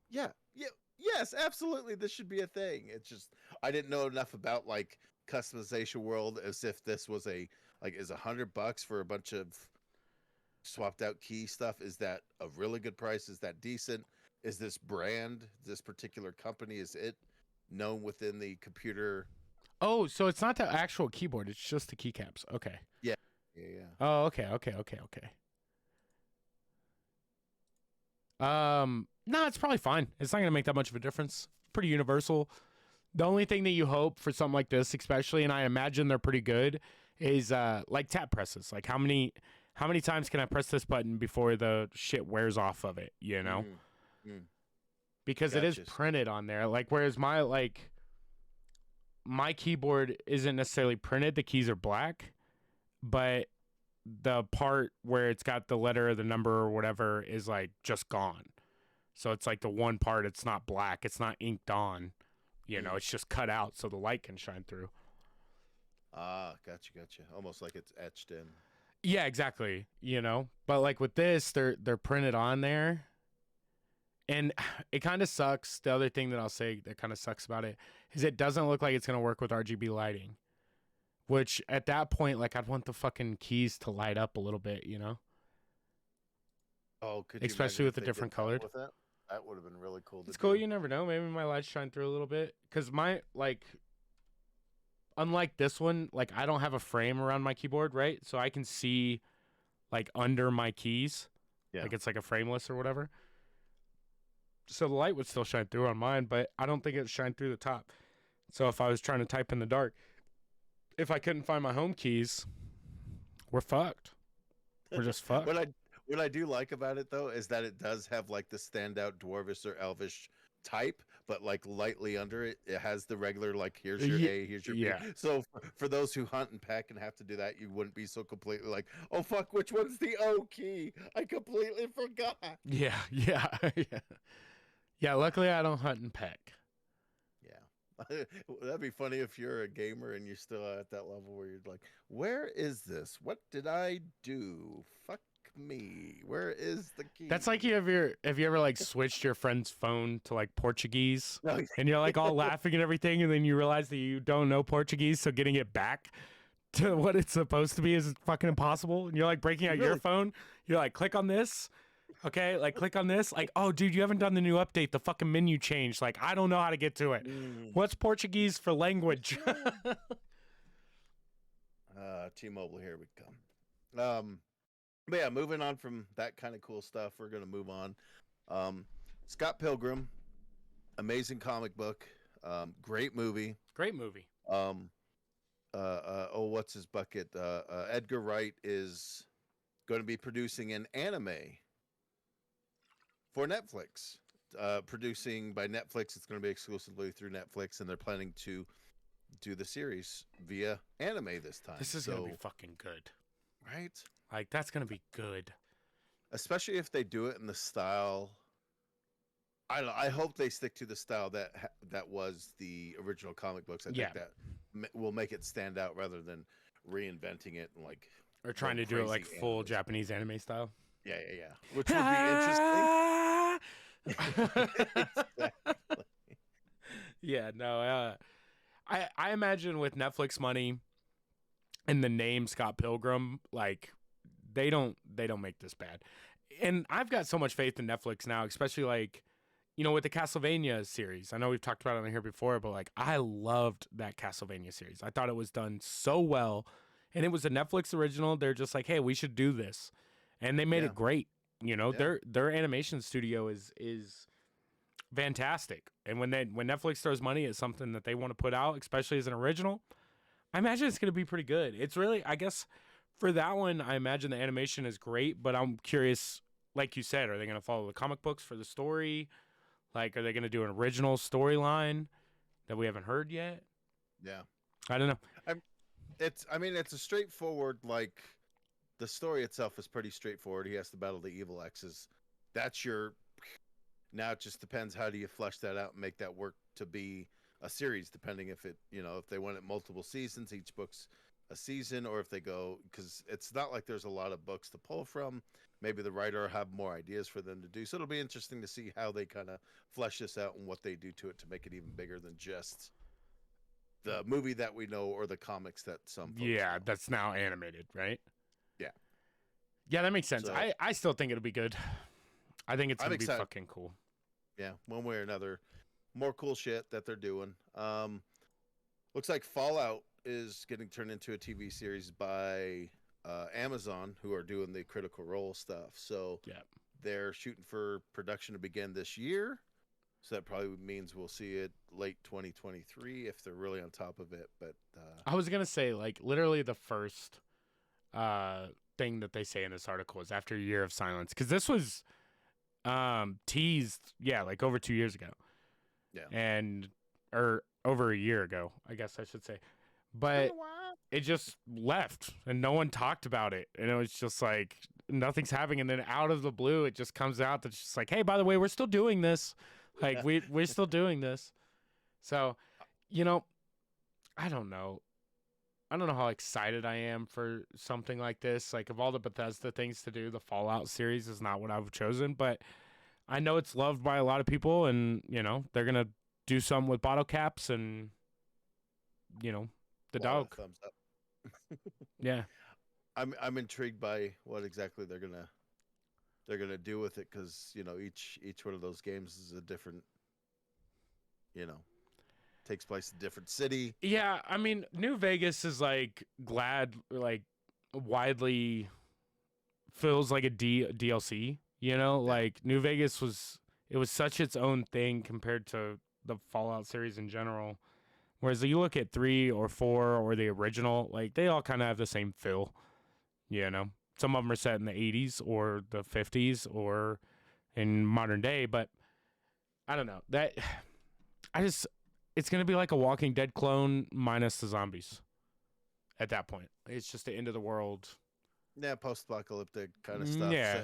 yes, absolutely, this should be a thing. It's just I didn't know enough about like customization world as if this was is $100 for a bunch of swapped out key stuff. Is that a really good price? Is that decent? Is this brand, this particular company, is it known within the computer? Oh, so it's not the actual keyboard, it's just the keycaps. Okay. Yeah. Oh, okay. No, it's probably fine. It's not gonna make that much of a difference. Pretty universal. The only thing that you hope for something like this, especially, and I imagine they're pretty good, is like tap presses. Like how many times can I press this button before the shit wears off of it? You know, because it is printed on there. Like whereas my keyboard isn't necessarily printed. The keys are black, but the part where it's got the letter or the number or whatever is like just gone. So it's like the one part, it's not black, it's not inked on, you know, it's just cut out so the light can shine through. Ah, gotcha. Almost like it's etched in. Yeah, exactly. You know, but like with this, they're printed on there, and it kind of sucks. The other thing that I'll say that kind of sucks about it is it doesn't look like it's gonna work with RGB lighting. Which at that point, like I'd want the fucking keys to light up a little bit, you know, Oh, could you especially imagine with if the they did different that colored. with it? That would have been really cool to It's cool. do. You never know. Maybe my lights shine through a little bit because my like unlike this one, like I don't have a frame around my keyboard, right? So I can see like under my keys, Yeah. like it's like a frameless or whatever. So the light would still shine through on mine, but I don't think it would shine through the top. So if I was trying to type in the dark, if I couldn't find my home keys, we're fucked. We're just fucked. What I do like about it though is that it does have like the standout dwarvish or elvish type, but like lightly under it, it has the regular like here's your A, here's your B. Yeah. So for those who hunt and peck and have to do that, you wouldn't be so completely like, oh fuck, which one's the O key? I completely forgot. Yeah, yeah, yeah. Yeah, luckily I don't hunt and peck. Yeah. That'd be funny if you're a gamer and you're still at that level where you're like, where is this? What did I do? Fuck me. Where is the key? That's like have you ever like switched your friend's phone to like Portuguese No, and you're like all laughing and everything and then you realize that you don't know Portuguese, so getting it back to what it's supposed to be is fucking impossible. And you're like breaking out your phone, you're like click on this. Okay, like click on this. Like, oh, dude, you haven't done the new update. The fucking menu changed. Like, I don't know how to get to it. What's Portuguese for language? T-Mobile, here we come. But yeah, moving on from that kind of cool stuff, we're gonna move on. Scott Pilgrim, amazing comic book, great movie. Great movie. What's his bucket? Edgar Wright is going to be producing an anime for Netflix. Producing by Netflix, it's going to be exclusively through Netflix, and they're planning to do the series via anime this time. This is gonna be fucking good, right? Like that's gonna be good, especially if they do it in the style. I hope they stick to the style that was the original comic books. I think that will make it stand out rather than reinventing it and like or trying to do it like full Japanese anime style. Yeah, which would be interesting. Exactly. Yeah, no. I imagine with Netflix money and the name Scott Pilgrim, like they don't make this bad. And I've got so much faith in Netflix now, especially like, you know, with the Castlevania series. I know we've talked about it on here before, but like I loved that Castlevania series. I thought it was done so well, and it was a Netflix original. They're just like, hey, we should do this, and they made it great. You know, their animation studio is fantastic. And when Netflix throws money at something that they want to put out, especially as an original, I imagine it's going to be pretty good. It's really, I guess, for that one, I imagine the animation is great, but I'm curious, like you said, are they going to follow the comic books for the story? Like, are they going to do an original storyline that we haven't heard yet? Yeah. I don't know. It's a straightforward, like, the story itself is pretty straightforward. He has to battle the evil X's. Now it just depends how do you flesh that out and make that work to be a series, depending if they want it multiple seasons, each book's a season, or if they go, because it's not like there's a lot of books to pull from. Maybe the writer will have more ideas for them to do. So it'll be interesting to see how they kind of flesh this out and what they do to it to make it even bigger than just the movie that we know or the comics that some folks know. That's now animated, right? Yeah, that makes sense. So, I still think it'll be good. I think it's gonna be excited. fucking cool. Yeah, one way or another, more cool shit that they're doing. Looks like Fallout is getting turned into a TV series by Amazon, who are doing the Critical Role stuff. So they're shooting for production to begin this year. So that probably means we'll see it late 2023 if they're really on top of it. But I was gonna say, like, literally the first thing that they say in this article is after a year of silence, because this was teased like over 2 years ago, or over a year ago, I guess I should say, but it just left and no one talked about it, and it was just like nothing's happening, and then out of the blue it just comes out that's just like, hey, by the way, we're still doing this, like we're still doing this. So, you know, I don't know. I don't know how excited I am for something like this. Like, of all the Bethesda things to do, the Fallout series is not what I've chosen, but I know it's loved by a lot of people, and they're gonna do something with bottle caps and the A lot of dog. thumbs up. Yeah, I'm intrigued by what exactly they're gonna do with it, because each one of those games is a different, you know takes place in a different city. yeah. I mean, New Vegas is like widely feels like a DLC. Yeah. Like New Vegas was such its own thing compared to the Fallout series in general. Whereas you look at 3 or 4 or the original, like they all kind of have the same feel. Some of them are set in the 80s or the 50s or in modern day, but I don't know. I just it's gonna be like a Walking Dead clone minus the zombies. At that point, it's just the end of the world. Yeah, post-apocalyptic kind of stuff. Yeah,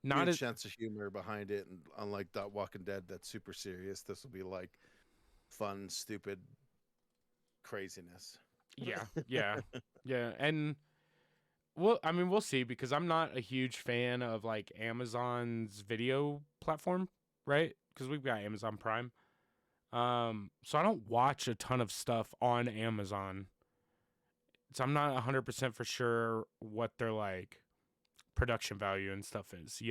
not Huge as sense of humor behind it, and unlike that Walking Dead, that's super serious. This will be like fun, stupid craziness. yeah, yeah, yeah, and I mean, we'll see because I'm not a huge fan of like Amazon's video platform, right? Because we've got Amazon Prime. So I don't watch a ton of stuff on Amazon. So I'm not 100% for sure what their like production value and stuff is.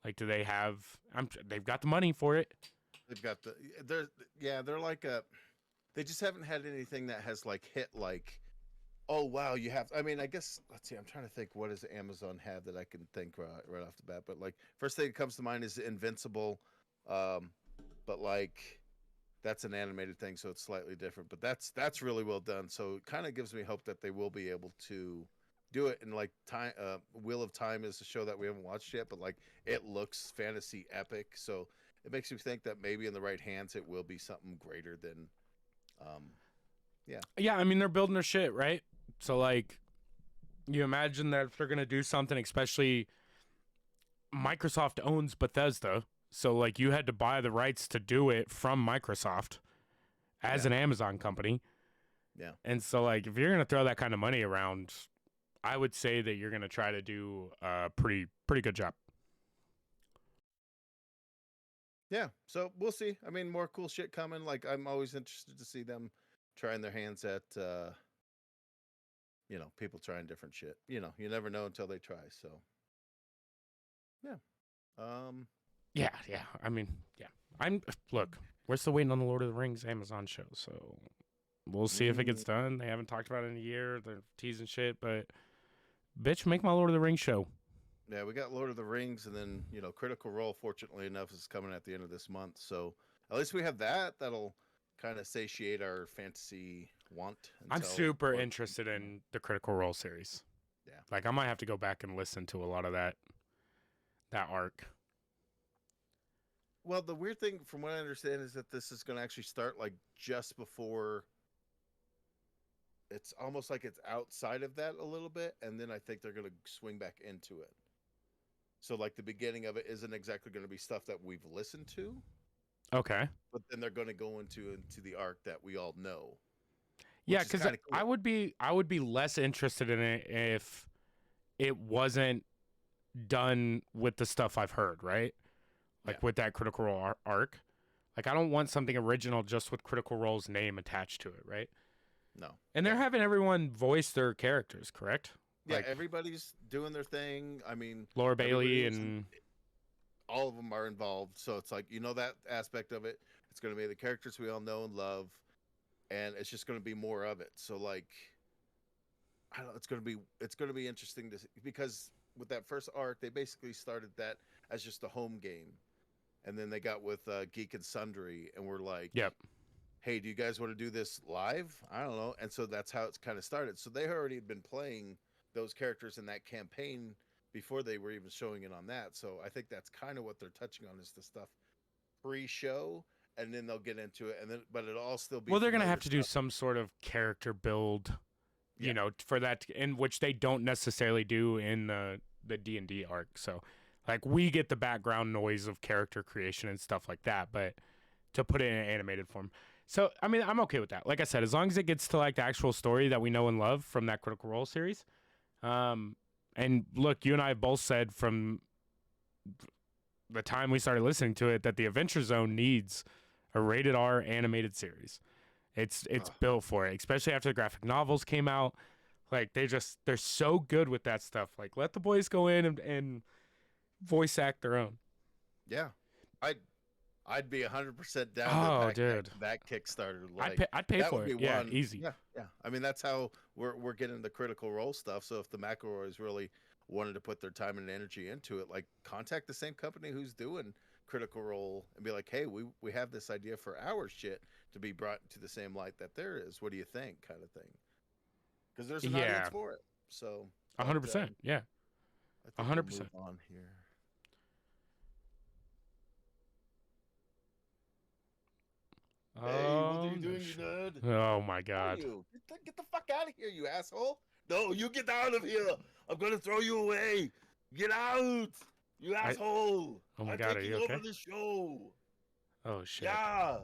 Like, do they have? They've got the money for it. They've got they're like they just haven't had anything that has like hit like, oh wow, you have. I mean, I guess let's see. I'm trying to think, what does Amazon have that I can think right off the bat. But like, first thing that comes to mind is Invincible, but like that's an animated thing, so it's slightly different. But that's really well done. So it kind of gives me hope that they will be able to do it. And like time, Wheel of Time is a show that we haven't watched yet, but like it looks fantasy epic. So it makes me think that maybe in the right hands, it will be something greater than, yeah. Yeah, I mean they're building their shit, right? So like, you imagine that if they're gonna do something, especially Microsoft owns Bethesda, so like you had to buy the rights to do it from Microsoft as Yeah. an Amazon company. Yeah. And so like if you're gonna throw that kind of money around, I would say that you're gonna try to do a pretty good job. Yeah, so we'll see. I mean, more cool shit coming. Like, I'm always interested to see them trying their hands at, people trying different shit. You never know until they try. So, yeah. Yeah, yeah. I mean, yeah. We're still waiting on the Lord of the Rings Amazon show, so we'll see if it gets done. They haven't talked about it in a year. They're teasing shit, but bitch, make my Lord of the Rings show. Yeah, we got Lord of the Rings, and then Critical Role. Fortunately enough, is coming at the end of this month. So at least we have that. That'll kind of satiate our fantasy want. I'm super interested in the Critical Role series. Yeah, like I might have to go back and listen to a lot of that arc. Well, the weird thing, from what I understand, is that this is going to actually start like just before. It's almost like it's outside of that a little bit, and then I think they're going to swing back into it. So, like, the beginning of it isn't exactly going to be stuff that we've listened to. Okay. But then they're going to go into the arc that we all know. Yeah, because cool. I would be less interested in it if it wasn't done with the stuff I've heard, right? Like with that Critical Role arc. Like, I don't want something original just with Critical Role's name attached to it, right? No. And they're having everyone voice their characters, correct? Yeah, like, everybody's doing their thing. I mean, Laura Bailey and all of them are involved. So it's like, that aspect of it. It's going to be the characters we all know and love, and it's just going to be more of it. So like, I don't know, it's going to be interesting to see, because with that first arc, they basically started that as just a home game, and then they got with Geek and Sundry, and we're like, yep. Hey, do you guys want to do this live? I don't know. And so that's how it's kind of started. So they already had been playing those characters in that campaign before they were even showing it on that. So I think that's kind of what they're touching on, is the stuff pre-show, and then they'll get into it, and then but it'll all still be. Well, they're gonna have to do some sort of character build, for that, in which they don't necessarily do in the D&D arc. So, like, we get the background noise of character creation and stuff like that, but to put it in an animated form. So, I mean, I'm okay with that. Like I said, as long as it gets to like the actual story that we know and love from that Critical Role series. And look, you and I both said from the time we started listening to it that the Adventure Zone needs a rated R animated series. It's built for it, especially after the graphic novels came out. Like they're so good with that stuff. Like let the boys go in and voice act their own. Yeah, I'd be 100% down Oh, to dude. that Kickstarter. I'd pay that for would it. be Yeah, one. easy. Yeah, yeah. I mean, that's how we're getting the Critical Role stuff. So if the McElroys really wanted to put their time and energy into it, like contact the same company who's doing Critical Role and be like, hey, we have this idea for our shit to be brought to the same light that there is. What do you think, kind of thing? Because there's an audience for it. So 100%. Yeah, I think 100%. we'll move on here. Hey, what are you doing, you nerd? Oh my God! You? Get the fuck out of here, you asshole! No, you get out of here! I'm gonna throw you away! Get out! You asshole! Oh my I'm God, are you taking okay? over the show! Oh shit! Yeah!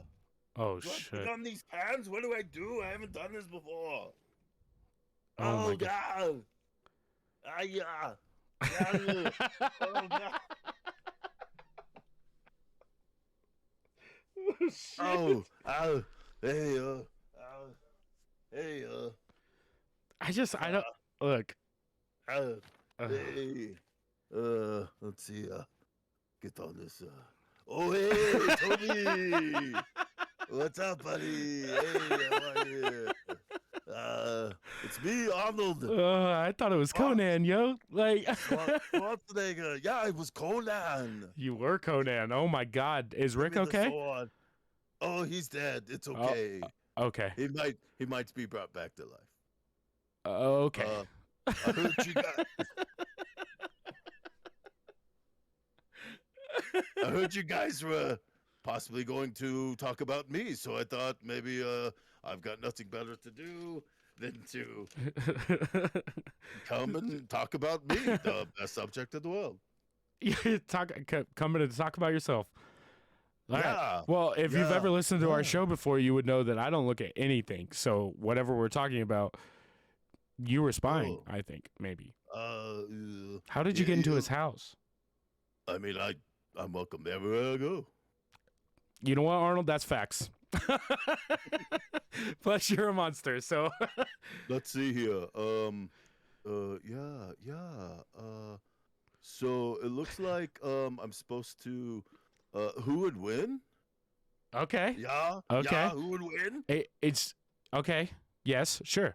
Oh Do I shit! put on these pants? What do I do? I haven't done this before. Oh my God! God! Ah, yeah! Yeah! Oh God! Oh! Oh! Hey! Oh! Hey! I don't look. Hey, let's see, get on this, oh, hey, Tony! What's up, buddy? Hey, how are you? It's me, Arnold. I thought it was Conan, yo. Like, Schwarzenegger. Yeah, it was Conan. you were Conan. Oh my God, is Rick okay? Oh, he's dead. It's okay. Okay. He might be brought back to life. Okay. I heard you guys. I heard you guys were possibly going to talk about me, so I thought maybe I've got nothing better to do than to come and talk about me, the best subject in the world. Coming to talk about yourself. All right. Yeah. Well, if you've ever listened to our show before, you would know that I don't look at anything. So whatever we're talking about, you were spying. I think maybe. How did you get into his house? I mean, I'm welcome everywhere I go. You know what, Arnold? That's facts. Plus, you're a monster. So let's see here. So it looks like I'm supposed to. Who would win? Okay. Yeah. Okay. Yeah, who would win? It's okay. Yes. Sure.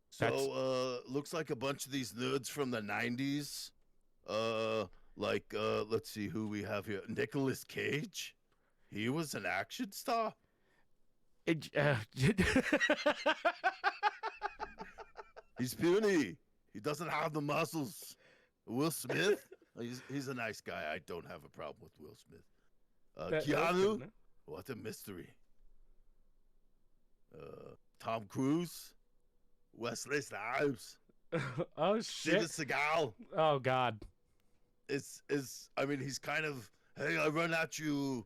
So looks like a bunch of these nerds from the 90s. Let's see who we have here. Nicolas Cage. He was an action star. He's puny. He doesn't have the muscles. Will Smith. He's a nice guy. I don't have a problem with Will Smith. Keanu. What a mystery. Tom Cruise. Wesley Snipes. Oh shit. Steven Seagal. Oh God. I mean, he's kind of, hey, I run at you,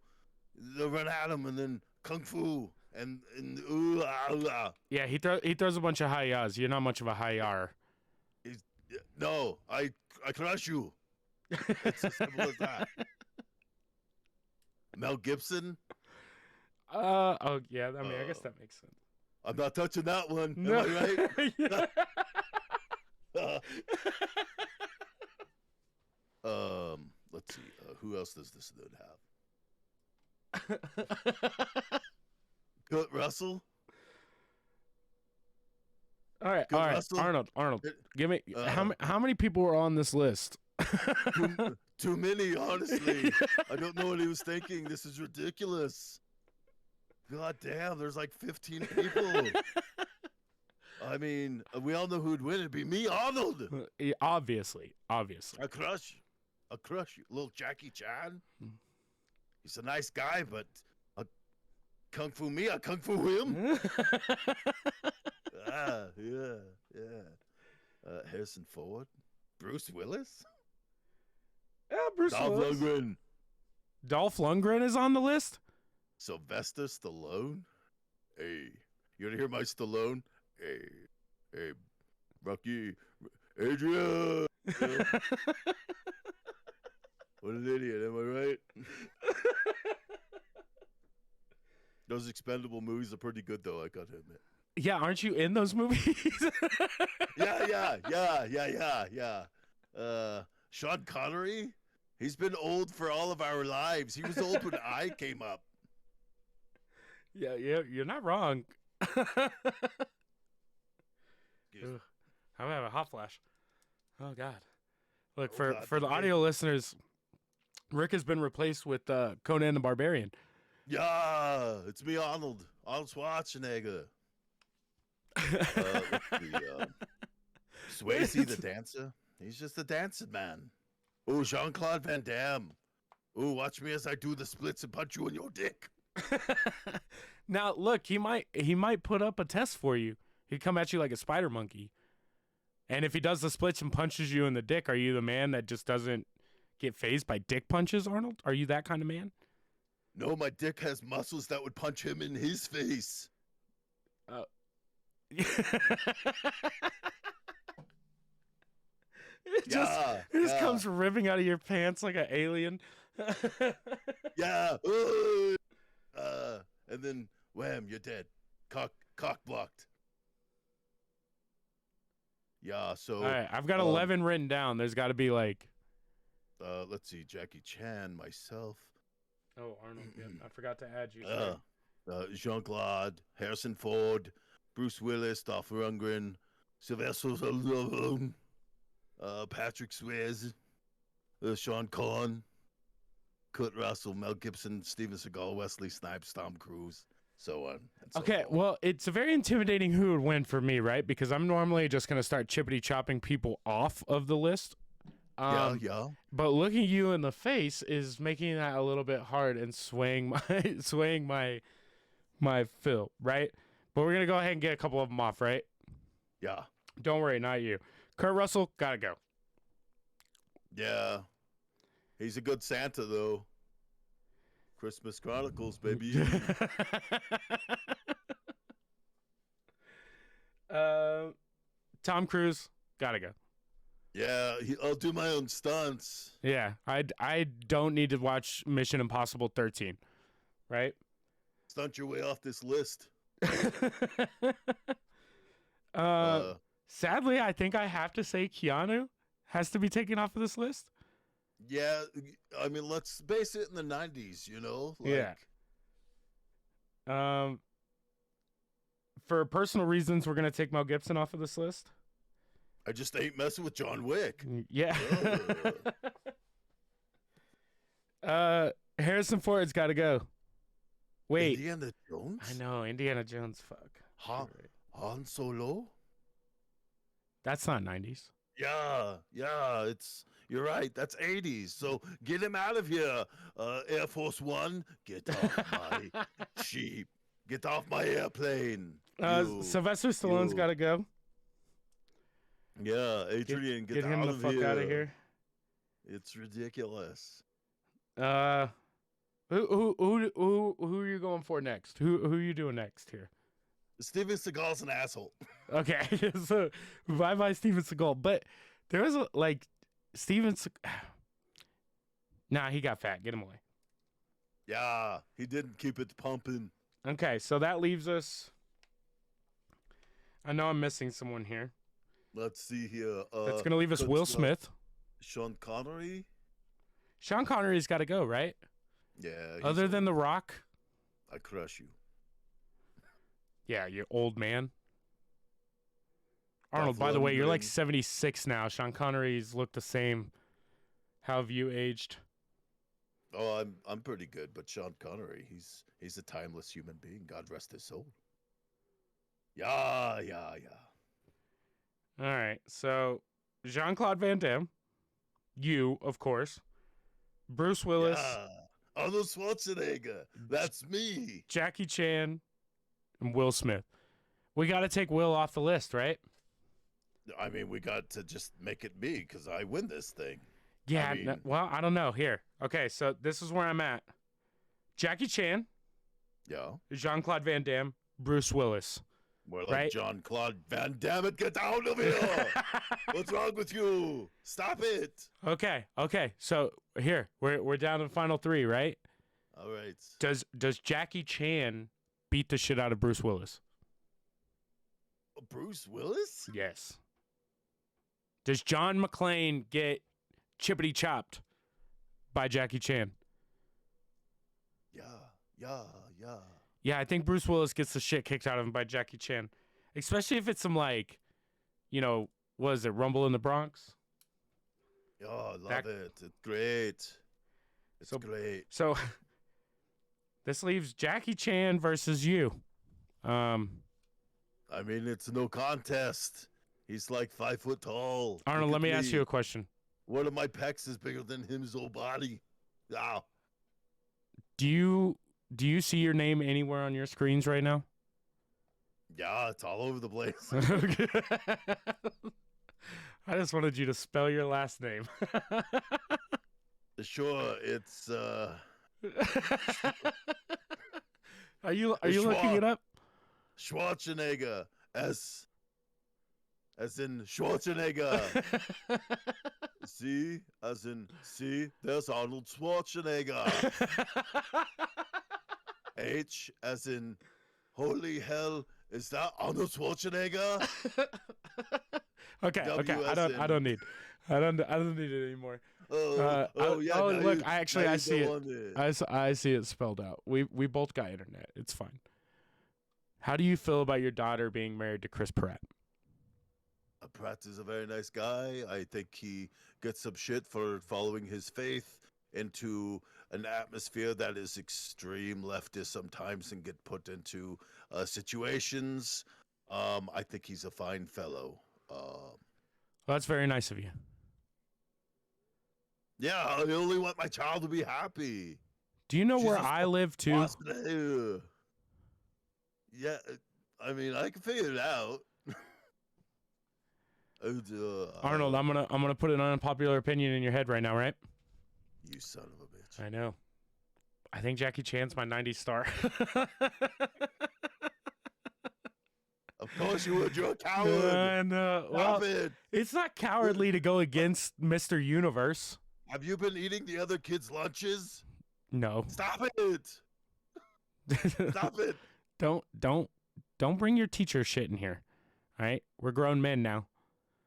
I run at him, and then kung fu and ooh, ah, ooh, ah. Yeah, he throws a bunch of high yas. You're not much of a high yar. No, I crush you. It's as simple as that. Mel Gibson. Oh yeah. I mean, I guess that makes sense. I'm not touching that one. No. Am I right? Let's see. Who else does this nerd have? Kurt Russell. All right, Russell. Arnold. Give me how many people were on this list? Too many, honestly. I don't know what he was thinking. This is ridiculous. God damn, there's like 15 people. I mean, we all know who'd win. It'd be me, Arnold. Obviously. I crush you. Little Jackie Chan. He's a nice guy, but kung fu me, I kung fu him. Yeah. Harrison Ford. Bruce Willis. Yeah, Bruce Willis. Lundgren. Dolph Lundgren is on the list. Sylvester Stallone. Hey, you want to hear my Stallone? Hey, Rocky, Adrian. What an idiot, am I right? Those Expendable movies are pretty good, though, I gotta admit. Yeah, aren't you in those movies? Yeah. Sean Connery, he's been old for all of our lives. He was old when I came up. Yeah, you're not wrong. Ugh, I'm having a hot flash. Oh God! Look, for the audio listeners, Rick has been replaced with Conan the Barbarian. Yeah, it's me, Arnold Schwarzenegger. Swayze the dancer. He's just a dancing man. Oh, Jean-Claude Van Damme. Oh, watch me as I do the splits and punch you in your dick. Now, look, he might put up a test for you. He'd come at you like a spider monkey. And if he does the splits and punches you in the dick, are you the man that just doesn't get phased by dick punches, Arnold? Are you that kind of man? No, my dick has muscles that would punch him in his face. It just comes ripping out of your pants like an alien. Yeah. And then wham, you're dead. Cock blocked. Yeah, so all right, I've got 11 written down. There's got to be like let's see, Jackie Chan, myself. Oh, Arnold, yeah, I forgot to add you. Jean-Claude, Harrison Ford, Bruce Willis, Dolph Lundgren, Sylvester Stallone, Patrick Swayze, Sean Conn, Kurt Russell, Mel Gibson, Steven Seagal, Wesley Snipes, Tom Cruise, so on. And so okay, forth. well, it's a very intimidating who would win for me, right? Because I'm normally just going to start chippity chopping people off of the list. Yeah. But looking you in the face is making that a little bit hard and swaying my fill, right? But we're gonna go ahead and get a couple of them off, right? Yeah. Don't worry, not you. Kurt Russell, gotta go. Yeah. He's a good Santa, though. Christmas Chronicles, baby. Tom Cruise, gotta go. Yeah, I'll do my own stunts. Yeah, I don't need to watch Mission Impossible 13, right? Stunt your way off this list. Sadly, I think I have to say Keanu has to be taken off of this list. Yeah, I mean, let's base it in the 90s, you know? Yeah. For personal reasons, we're going to take Mel Gibson off of this list. I just ain't messing with John Wick. Yeah. Harrison Ford's got to go. Wait. Indiana Jones? I know, Indiana Jones, fuck. Han Solo? That's not 90s. Yeah, you're right, that's 80s. So get him out of here, Air Force One. Get off my sheep. Get off my airplane. Sylvester Stallone's got to go. Yeah, Adrian, get him the fuck out of here. It's ridiculous. Who are you going for next? Who are you doing next here? Steven Seagal's an asshole. Okay, so bye Steven Seagal. But there was Nah, he got fat. Get him away. Yeah, he didn't keep it pumping. Okay, so that leaves us. I know I'm missing someone here. Let's see here. That's gonna leave us Will Smith. Sean Connery. Sean Connery's got to go, right? Yeah. Other than The Rock. I crush you. Yeah, you old man. Arnold, by the way, you're like 76 now. Sean Connery's looked the same. How have you aged? Oh, I'm pretty good, but Sean Connery, he's a timeless human being. God rest his soul. Yeah. All right, so Jean-Claude Van Damme, you, of course, Bruce Willis, Arnold Schwarzenegger, that's me, Jackie Chan, and Will Smith. We got to take Will off the list, right? I mean, we got to just make it me because I win this thing. Yeah, well, I don't know. Here. Okay, so this is where I'm at. Jackie Chan. Yeah. Jean-Claude Van Damme, Bruce Willis. More like Right? Jean-Claude Van Damme, get out of here! What's wrong with you? Stop it! Okay. So here we're down to the final three, right? All right. Does Jackie Chan beat the shit out of Bruce Willis? Bruce Willis? Yes. Does John McClane get chippity chopped by Jackie Chan? Yeah. Yeah, I think Bruce Willis gets the shit kicked out of him by Jackie Chan. Especially if it's some like, what is it, Rumble in the Bronx? Oh, I love it. It's great. It's great. So this leaves Jackie Chan versus you. I mean, it's no contest. He's like 5 foot tall. Arnold, let me ask you a question. One of my pecs is bigger than his whole body. Wow. Do you see your name anywhere on your screens right now? Yeah, it's all over the place. I just wanted you to spell your last name. Sure, it's Are you looking it up? Schwarzenegger. S as in Schwarzenegger. C as in see, there's Arnold Schwarzenegger. H as in holy hell, is that Arnold Schwarzenegger? Okay. I don't need it anymore. Yeah. Look, I see it. I see it spelled out. We both got internet. It's fine. How do you feel about your daughter being married to Chris Pratt? Pratt is a very nice guy. I think he gets some shit for following his faith into an atmosphere that is extreme leftist sometimes and get put into situations. I think he's a fine fellow. Well, that's very nice of you. Yeah, I only want my child to be happy. Do you know where I live too? Yeah, I mean, I can figure it out. Arnold, I'm gonna put an unpopular opinion in your head right now, right? You son of a bitch. I know. I think Jackie Chan's my 90s star. Of course you would. You're a coward. Well, it's not cowardly to go against Mr. Universe. Have you been eating the other kids' lunches? No. Stop it. Stop it. Don't bring your teacher shit in here. All right? We're grown men now.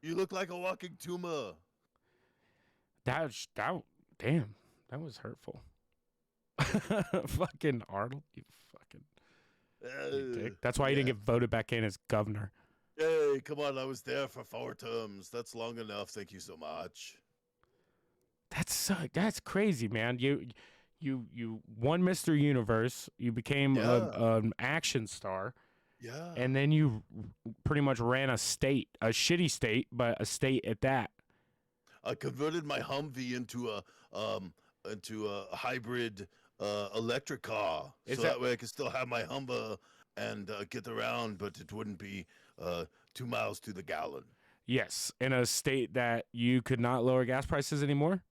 You look like a walking tumor. Damn, that was hurtful. Fucking Arnold, you fucking dick. That's why you didn't get voted back in as governor. Hey, come on, I was there for 4 terms. That's long enough. Thank you so much. That's crazy, man. You won Mr. Universe. You became an action star. Yeah. And then you pretty much ran a shitty state, but a state at that. I converted my Humvee into a hybrid electric car, that way I could still have my Hummer and get around, but it wouldn't be 2 miles to the gallon. Yes, in a state that you could not lower gas prices anymore.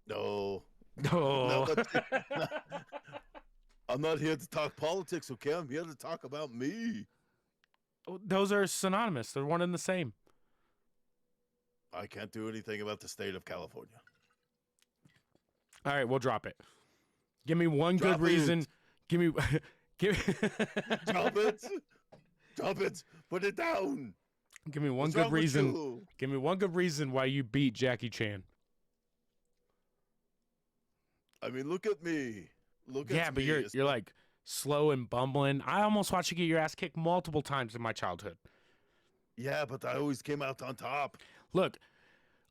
No. No. I'm not here to talk politics, okay? I'm here to talk about me. Those are synonymous. They're one and the same. I can't do anything about the state of California. All right, we'll drop it. Give me one good reason. Give me Drop it. Drop it. Put it down. Give me one good reason. Give me one good reason why you beat Jackie Chan. I mean, look at me. Yeah, but you're like slow and bumbling. I almost watched you get your ass kicked multiple times in my childhood. Yeah, but I always came out on top. Look,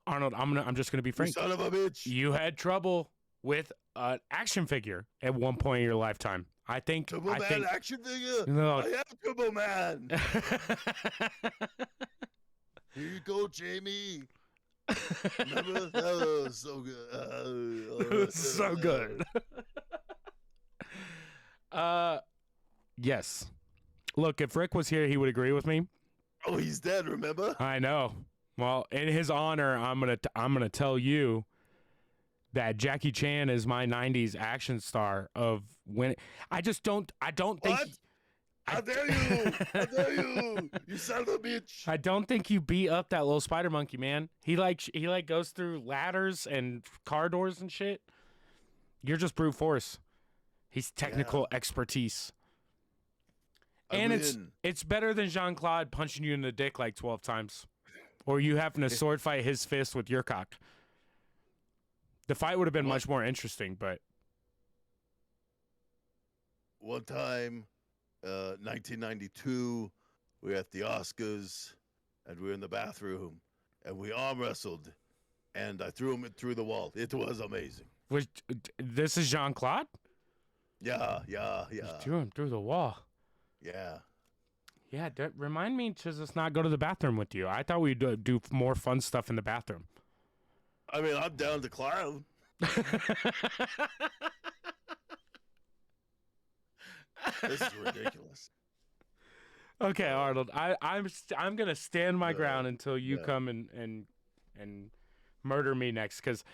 Arnold, I'm just gonna be frank. You son of a bitch. You had trouble with an action figure at one point in your lifetime. I think Turbo Man action figure? No. I have Turbo Man. Here you go, Jamie. Remember? That was so good. It was so good. Yes. Look, if Rick was here, he would agree with me. Oh, he's dead, remember? I know. Well, in his honor, I'm gonna tell you that Jackie Chan is my 90s action star of when I don't think How dare you? How dare you? You son of a bitch. I don't think you beat up that little spider monkey, man. He goes through ladders and car doors and shit. You're just brute force. He's technical expertise. And it's better than Jean-Claude punching you in the dick like 12 times. Or you having to sword fight his fist with your cock. The fight would have been much more interesting, but... One time, 1992, we were at the Oscars, and we were in the bathroom, and we arm wrestled, and I threw him through the wall. It was amazing. This is Jean-Claude? Yeah. You threw him through the wall. Yeah. Yeah, remind me to just not go to the bathroom with you. I thought we'd do more fun stuff in the bathroom. I mean, I'm down to clown. This is ridiculous. Okay, Arnold. I'm gonna stand my ground until you come and murder me next, because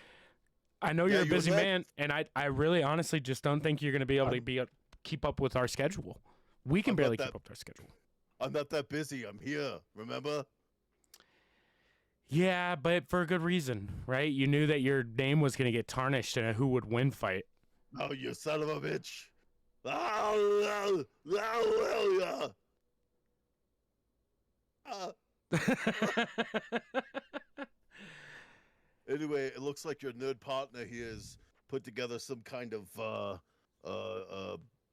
I know you're a busy man, and I really honestly just don't think you're gonna be able to keep up with our schedule. We can barely keep up with our schedule. I'm not that busy. I'm here. Remember? Yeah, but for a good reason, right? You knew that your name was gonna get tarnished in a who would win fight. Oh, you son of a bitch! Anyway, it looks like your nerd partner here has put together some kind of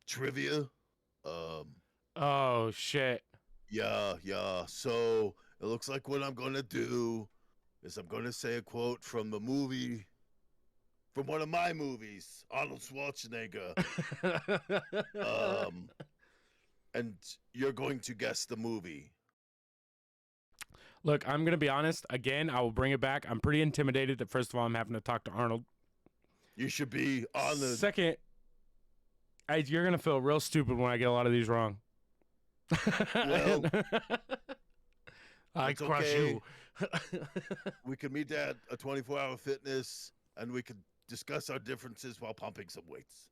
trivia. Oh shit. Yeah. So it looks like what I'm gonna do is I'm gonna say a quote from the movie, from one of my movies, Arnold Schwarzenegger. And you're going to guess the movie. Look, I'm gonna be honest. Again, I will bring it back. I'm pretty intimidated that first of all I'm having to talk to Arnold. You should be honored. Second, you're gonna feel real stupid when I get a lot of these wrong. Well, I crush you. We could meet at a 24-hour fitness, and we could discuss our differences while pumping some weights.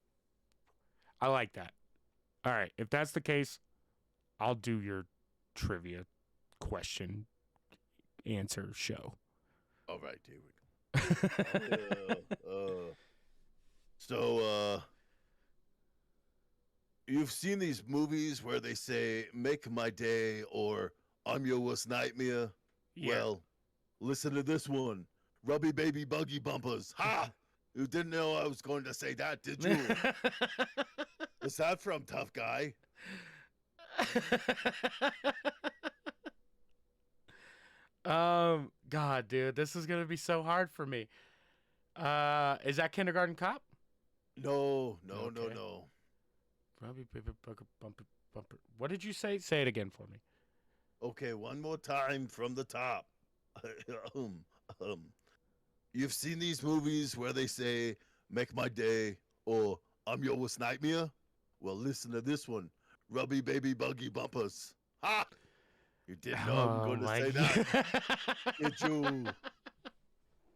I like that. All right, if that's the case, I'll do your trivia question answer show. All right, here we go. So, you've seen these movies where they say, "Make my day," or "I'm your worst nightmare." Yeah. Well, listen to this one. "Rubby baby buggy bumpers." Ha! You didn't know I was going to say that, did you? Is that from Tough Guy? God, dude, this is gonna be so hard for me. Is that Kindergarten Cop? No. Robbie Paper Bumper. What did you say? Say it again for me. Okay, one more time from the top. You've seen these movies where they say, "Make my day," or "I'm your worst nightmare"? Well, listen to this one. "Rubby baby buggy bumpers." Ha! You didn't know I'm going to say that. Did you?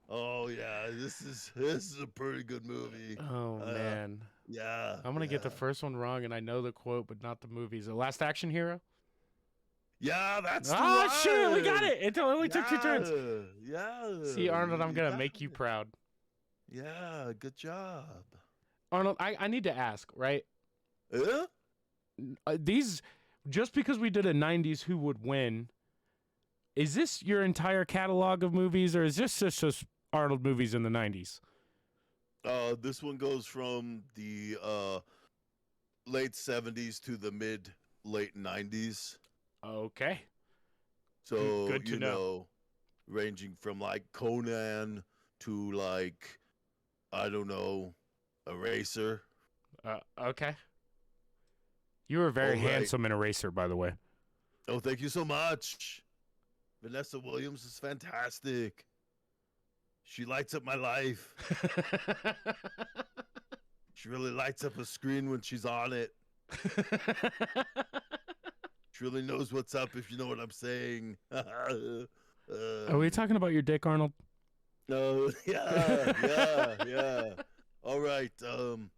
Oh yeah, this is a pretty good movie. Oh man. Yeah. I'm gonna get the first one wrong, and I know the quote, but not the movie. Is it Last Action Hero? Yeah, that's the one. one. Shit, we got it. It only took 2 turns. Yeah. See, Arnold, I'm gonna make you proud. Yeah, good job. Arnold, I need to ask, right? Yeah? These, just because we did a 90s Who Would Win, is this your entire catalog of movies, or is this just Arnold movies in the 90s? This one goes from the late 70s to the late 90s. Okay. So, good to know. Ranging from like Conan to like, I don't know, Eraser. Okay. You were very handsome in Eraser, by the way. Oh, thank you so much. Vanessa Williams is fantastic. She lights up my life. She really lights up a screen when she's on it. She really knows what's up, if you know what I'm saying. Are we talking about your dick, Arnold? No, yeah. All right. Time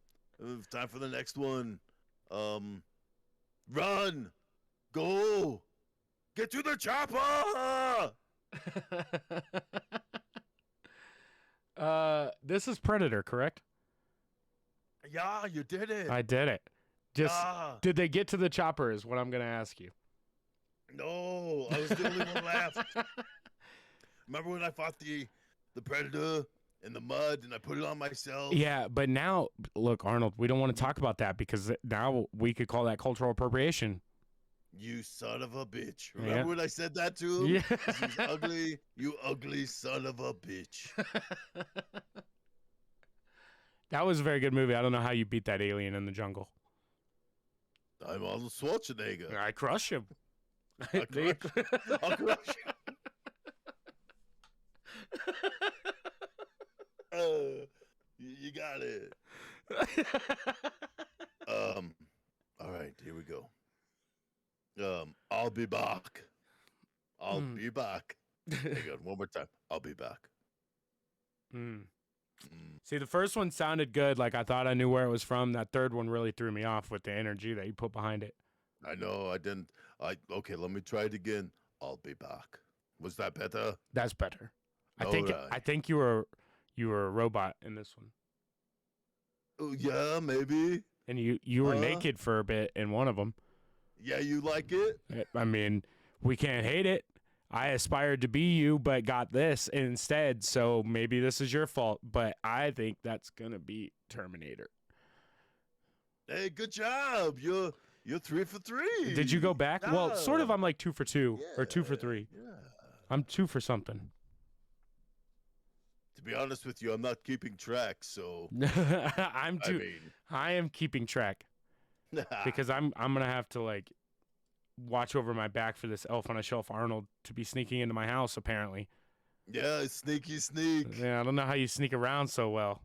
for the next one. Run! Go! Get to the chopper! This is Predator, correct? Yeah, you did it. I did it. Just Ah, did they get to the chopper is what I'm gonna ask you. no, I was the only one left. Remember when I fought the predator in the mud and I put it on myself? Yeah, but now look, Arnold, we don't want to talk about that because now we could call that cultural appropriation. You son of a bitch. Yeah. Remember when I said that to him? Yeah. 'Cause he's ugly. You ugly son of a bitch. That was a very good movie. I don't know how you beat that alien in the jungle. I'm Arnold Schwarzenegger. I crush him. I'll crush you. You got it. All right, here we go. I'll be back. I'll be back. Hang on, one more time. I'll be back. See, the first one sounded good. Like I thought I knew where it was from. That third one really threw me off with the energy that you put behind it. I know I didn't. Okay, let me try it again. I'll be back. Was that better? That's better. I Alright. think you were a robot in this one. Oh, yeah, maybe. And you were naked for a bit in one of them. Yeah, you like it? I mean, we can't hate it. I aspired to be you, but got this instead. So maybe this is your fault. But I think that's gonna be Terminator. Hey, good job. You're 3 for 3. Did you go back? Well, sort of. Yeah. I'm like 2 for 2 or 2 for 3. Yeah. I'm 2 for something. To be honest with you, I'm not keeping track, so I am keeping track because I'm gonna have to like watch over my back for this elf on a shelf Arnold to be sneaking into my house apparently. yeah, sneaky sneak. Yeah, I don't know how you sneak around so well.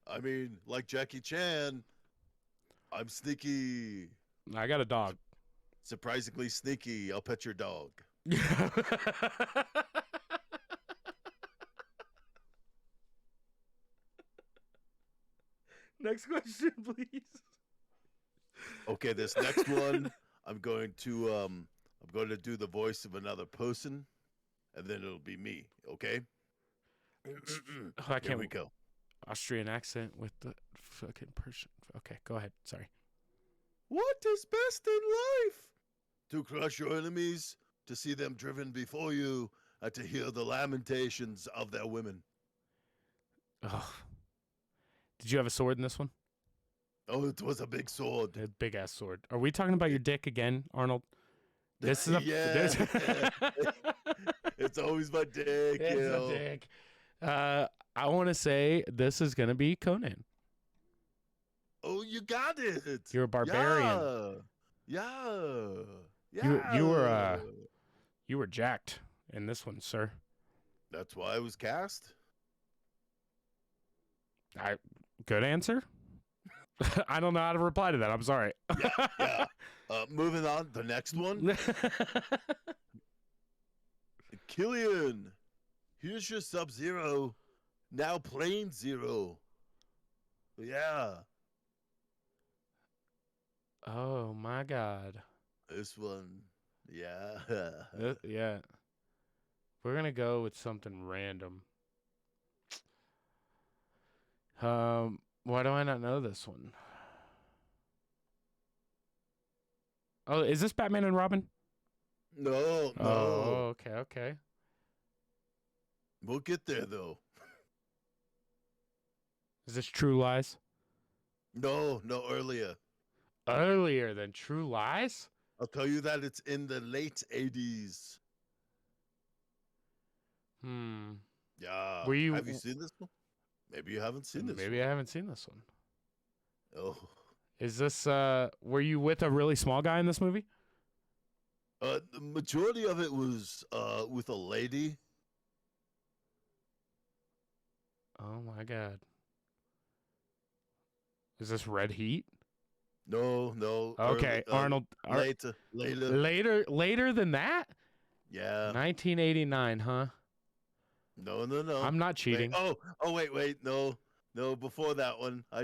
I mean, like Jackie Chan, I'm sneaky. I got a dog. Surprisingly sneaky. I'll pet your dog. Next question, please. Okay, this next one, I'm going to do the voice of another person, and then it'll be me. Okay. I can't. Here we go. Austrian accent with the fucking Persian. Okay, go ahead. Sorry. What is best in life? To crush your enemies, to see them driven before you, and to hear the lamentations of their women. Oh. Did you have a sword in this one? Oh, it was a big sword. A big ass sword. Are we talking about your dick again, Arnold? This is a yeah. It's always my dick. It's a dick. I want to say this is gonna be Conan. Oh, you got it. You're a barbarian. Yeah. You were jacked in this one, sir. That's why I was cast. Good answer. I don't know how to reply to that. I'm sorry. Yeah. Moving on, the next one. Killian, here's your Sub-Zero. Now Plane Zero. Yeah. Oh my God. This one. Yeah. Yeah. We're gonna go with something random. Why do I not know this one? Oh, is this Batman and Robin? No. Oh, okay. We'll get there, though. Is this True Lies? No, Earlier. Earlier than True Lies? I'll tell you that it's in the late 80s. Yeah. Have you seen this one? Maybe you haven't seen this Maybe I haven't seen this one. Oh. Is this, were you with a really small guy in this movie? The majority of it was with a lady. Oh my God. Is this Red Heat? No. Okay, Arnold. Later than that? Yeah. 1989, huh? No. I'm not cheating. Wait. No, before that one. I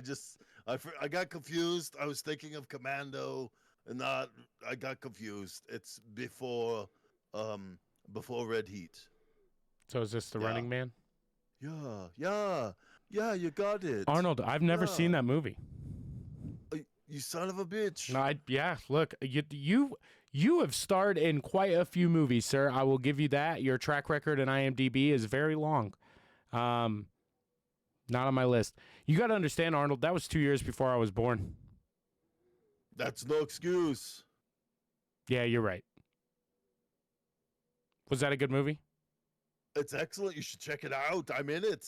got confused. I was thinking of Commando. Not, I got confused. It's before Red Heat. So is this The Yeah. Running Man? Yeah, you got it. Arnold, I've never seen that movie. You son of a bitch. No, yeah, look, you have starred in quite a few movies, sir. I will give you that. Your track record in IMDb is very long. Not on my list. You got to understand, Arnold, that was 2 years before I was born. That's no excuse. Yeah, you're right. Was that a good movie? It's excellent. You should check it out. I'm in it.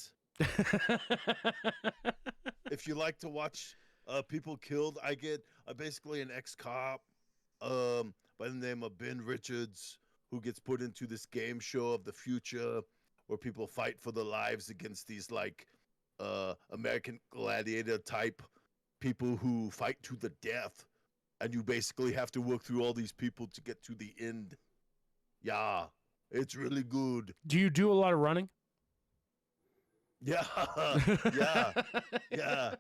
If you like to watch people killed, I get basically an ex-cop by the name of Ben Richards, who gets put into this game show of the future where people fight for their lives against these like American Gladiator type people who fight to the death, and you basically have to work through all these people to get to the end. Yeah, it's really good. Do you do a lot of running? Yeah, yeah.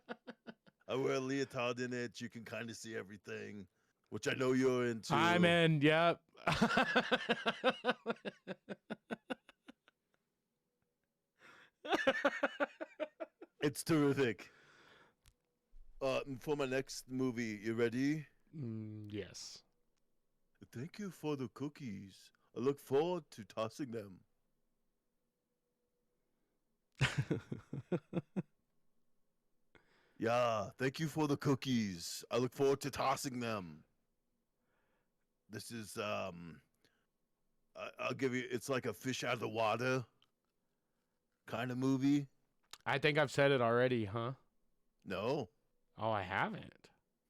I wear a leotard in it. You can kind of see everything, which I know you're into. I'm in. Yep. It's terrific. For my next movie, you ready? Yes. Thank you for the cookies. I look forward to tossing them. Yeah, thank you for the cookies. I look forward to tossing them. This is I'll give you, it's like a fish out of the water kind of movie. I think I've said it already, huh? No. Oh, I haven't.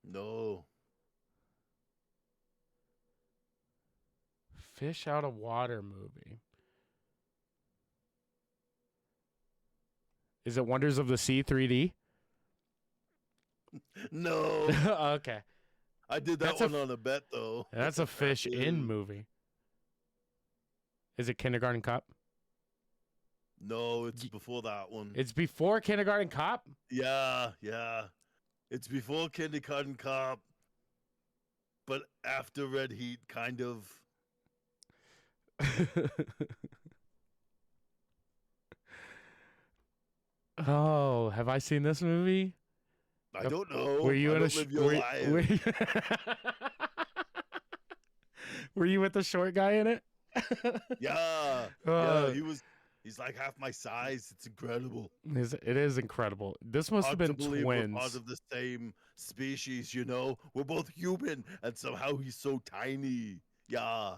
No. Fish out of water movie. Is it Wonders of the Sea 3D? No. Okay. I did that one on a bet though. That's a fish in movie. Is it Kindergarten Cop? No, it's before that one. It's before Kindergarten Cop? Yeah. It's before Kindergarten Cop, but after Red Heat, kind of. Oh, have I seen this movie? I don't know. Were you I in a don't live your life. Were you with the short guy in it? Yeah, he's like half my size. It's incredible. It is incredible. This must have been twins. We're part of the same species, you know. We're both human, and somehow he's so tiny. Yeah.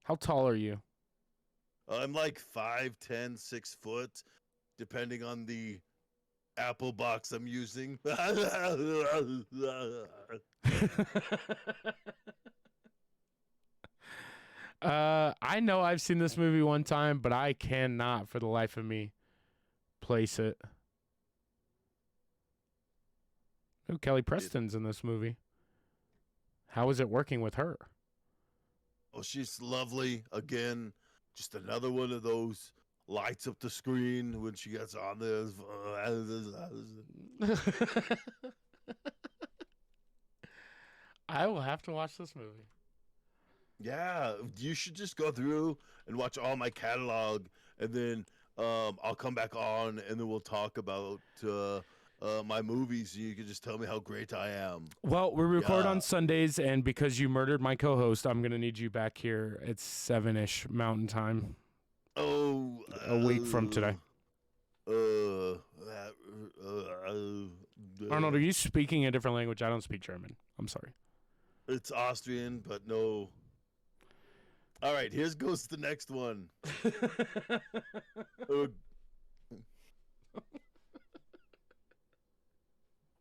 How tall are you? I'm like 5'10", 6 foot, depending on the Apple box I'm using. I know I've seen this movie one time, but I cannot for the life of me place it. Oh, Kelly Preston's in this movie. How is it working with her? Oh, she's lovely. Again, just another one of those lights up the screen when she gets on there. I will have to watch this movie. Yeah, you should just go through and watch all my catalog, and then I'll come back on, and then we'll talk about my movies, and you can just tell me how great I am. Well, we record on Sundays, and because you murdered my co-host, I'm going to need you back here at 7-ish Mountain Time. Oh. A week from today. Arnold, are you speaking a different language? I don't speak German. I'm sorry. It's Austrian, but no. All right, here goes the next one.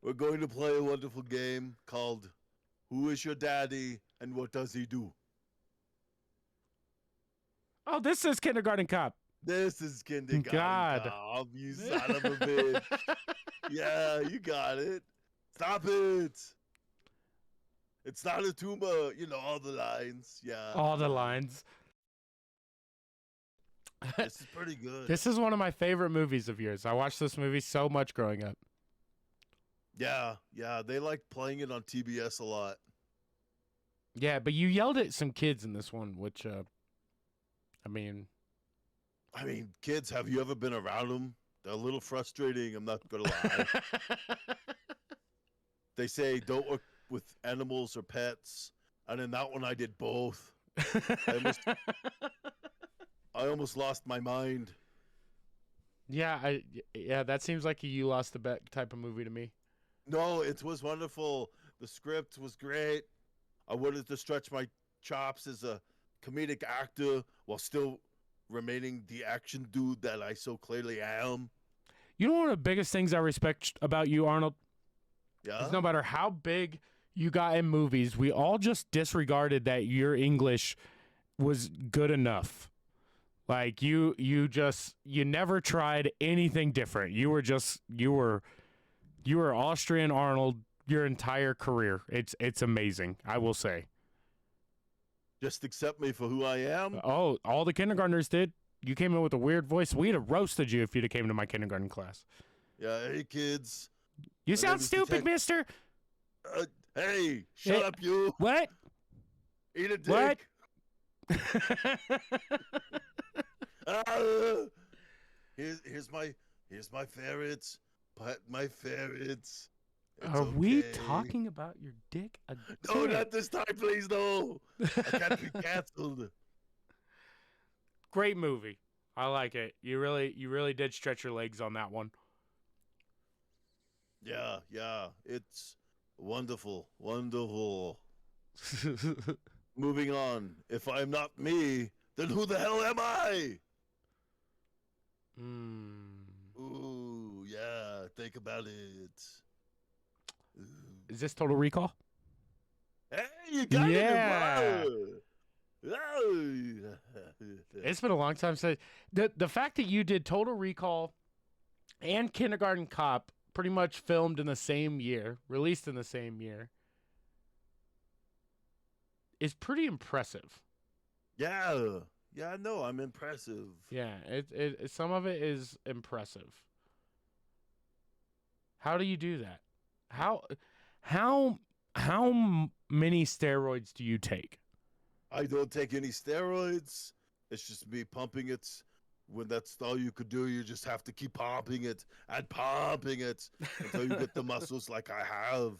We're going to play a wonderful game called Who is Your Daddy and What Does He Do? Oh, this is Kindergarten Cop. This is Kindergarten Cop, you son of a bitch. Yeah, you got it. Stop it. It's not a tumor, you know, all the lines. Yeah. All the lines. This is pretty good. This is one of my favorite movies of yours. I watched this movie so much growing up. Yeah, yeah, they like playing it on TBS a lot. Yeah, but you yelled at some kids in this one, which, I mean, I mean, kids, have you ever been around them? They're a little frustrating, I'm not gonna lie. They say don't work with animals or pets, and in that one I did both. I almost I almost lost my mind. yeah, yeah, that seems like a you lost a bet type of movie to me. No, it was wonderful. The script was great. I wanted to stretch my chops as a comedic actor while still remaining the action dude that I so clearly am. You know one of the biggest things I respect about you, Arnold? Yeah. Is no matter how big you got in movies, we all just disregarded that your English was good enough. Like you never tried anything different. You were Austrian Arnold your entire career. It's amazing, I will say. Just accept me for who I am. Oh, all the kindergartners did. You came in with a weird voice. We'd have roasted you if you'd have came to my kindergarten class. Yeah, hey kids. You sound stupid, mister. Hey, shut up, you. What? Eat a dick. What? Here's my ferrets. Pet my ferrets. It's Are we okay. talking about your dick again? No, not this time, please. No, I can't be canceled. Great movie. I like it. You really did stretch your legs on that one. Yeah, yeah, it's wonderful, wonderful. Moving on. If I'm not me, then who the hell am I? Ooh, yeah. Think about it. Ooh. Is this Total Recall? Hey, you got Yeah. it. It's been a long time since the fact that you did Total Recall and Kindergarten Cop pretty much filmed in the same year, released in the same year, is pretty impressive. Yeah. Yeah, no, I'm impressive. Yeah, it some of it is impressive. How do you do that? How many steroids do you take? I don't take any steroids. It's just me pumping it. When that's all you could do, you just have to keep pumping it and pumping it until you get the muscles like I have.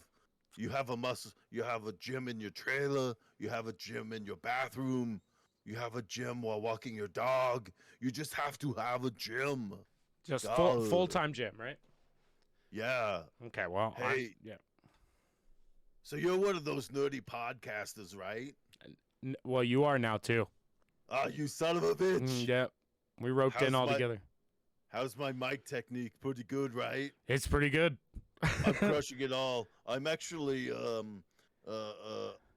You have a muscle. You have a gym in your trailer. You have a gym in your bathroom. You have a gym while walking your dog. You just have to have a gym. Just full-time gym, right? Yeah. Okay, well, hey. Yeah. So you're one of those nerdy podcasters, right? Well, you are now too. Oh, you son of a bitch. Yep. We roped in all together. How's my mic technique? Pretty good, right? It's pretty good. I'm crushing it all. I'm actually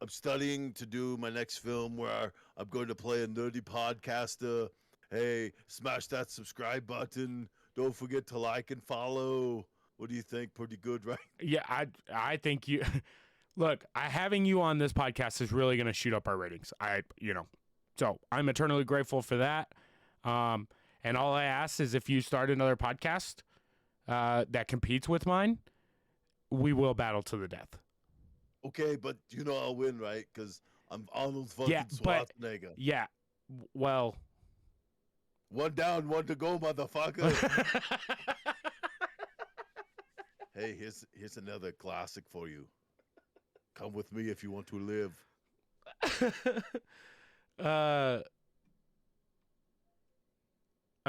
I'm studying to do my next film where I'm going to play a nerdy podcaster. Hey, smash that subscribe button. Don't forget to like and follow. What do you think? Pretty good, right? Yeah, I think you look, having you on this podcast is really going to shoot up our ratings. So I'm eternally grateful for that. And all I ask is if you start another podcast that competes with mine, we will battle to the death. Okay, but you know I'll win, right? Because I'm Arnold fucking Schwarzenegger. Yeah, well. One down, one to go, motherfucker. Hey, here's another classic for you. Come with me if you want to live. I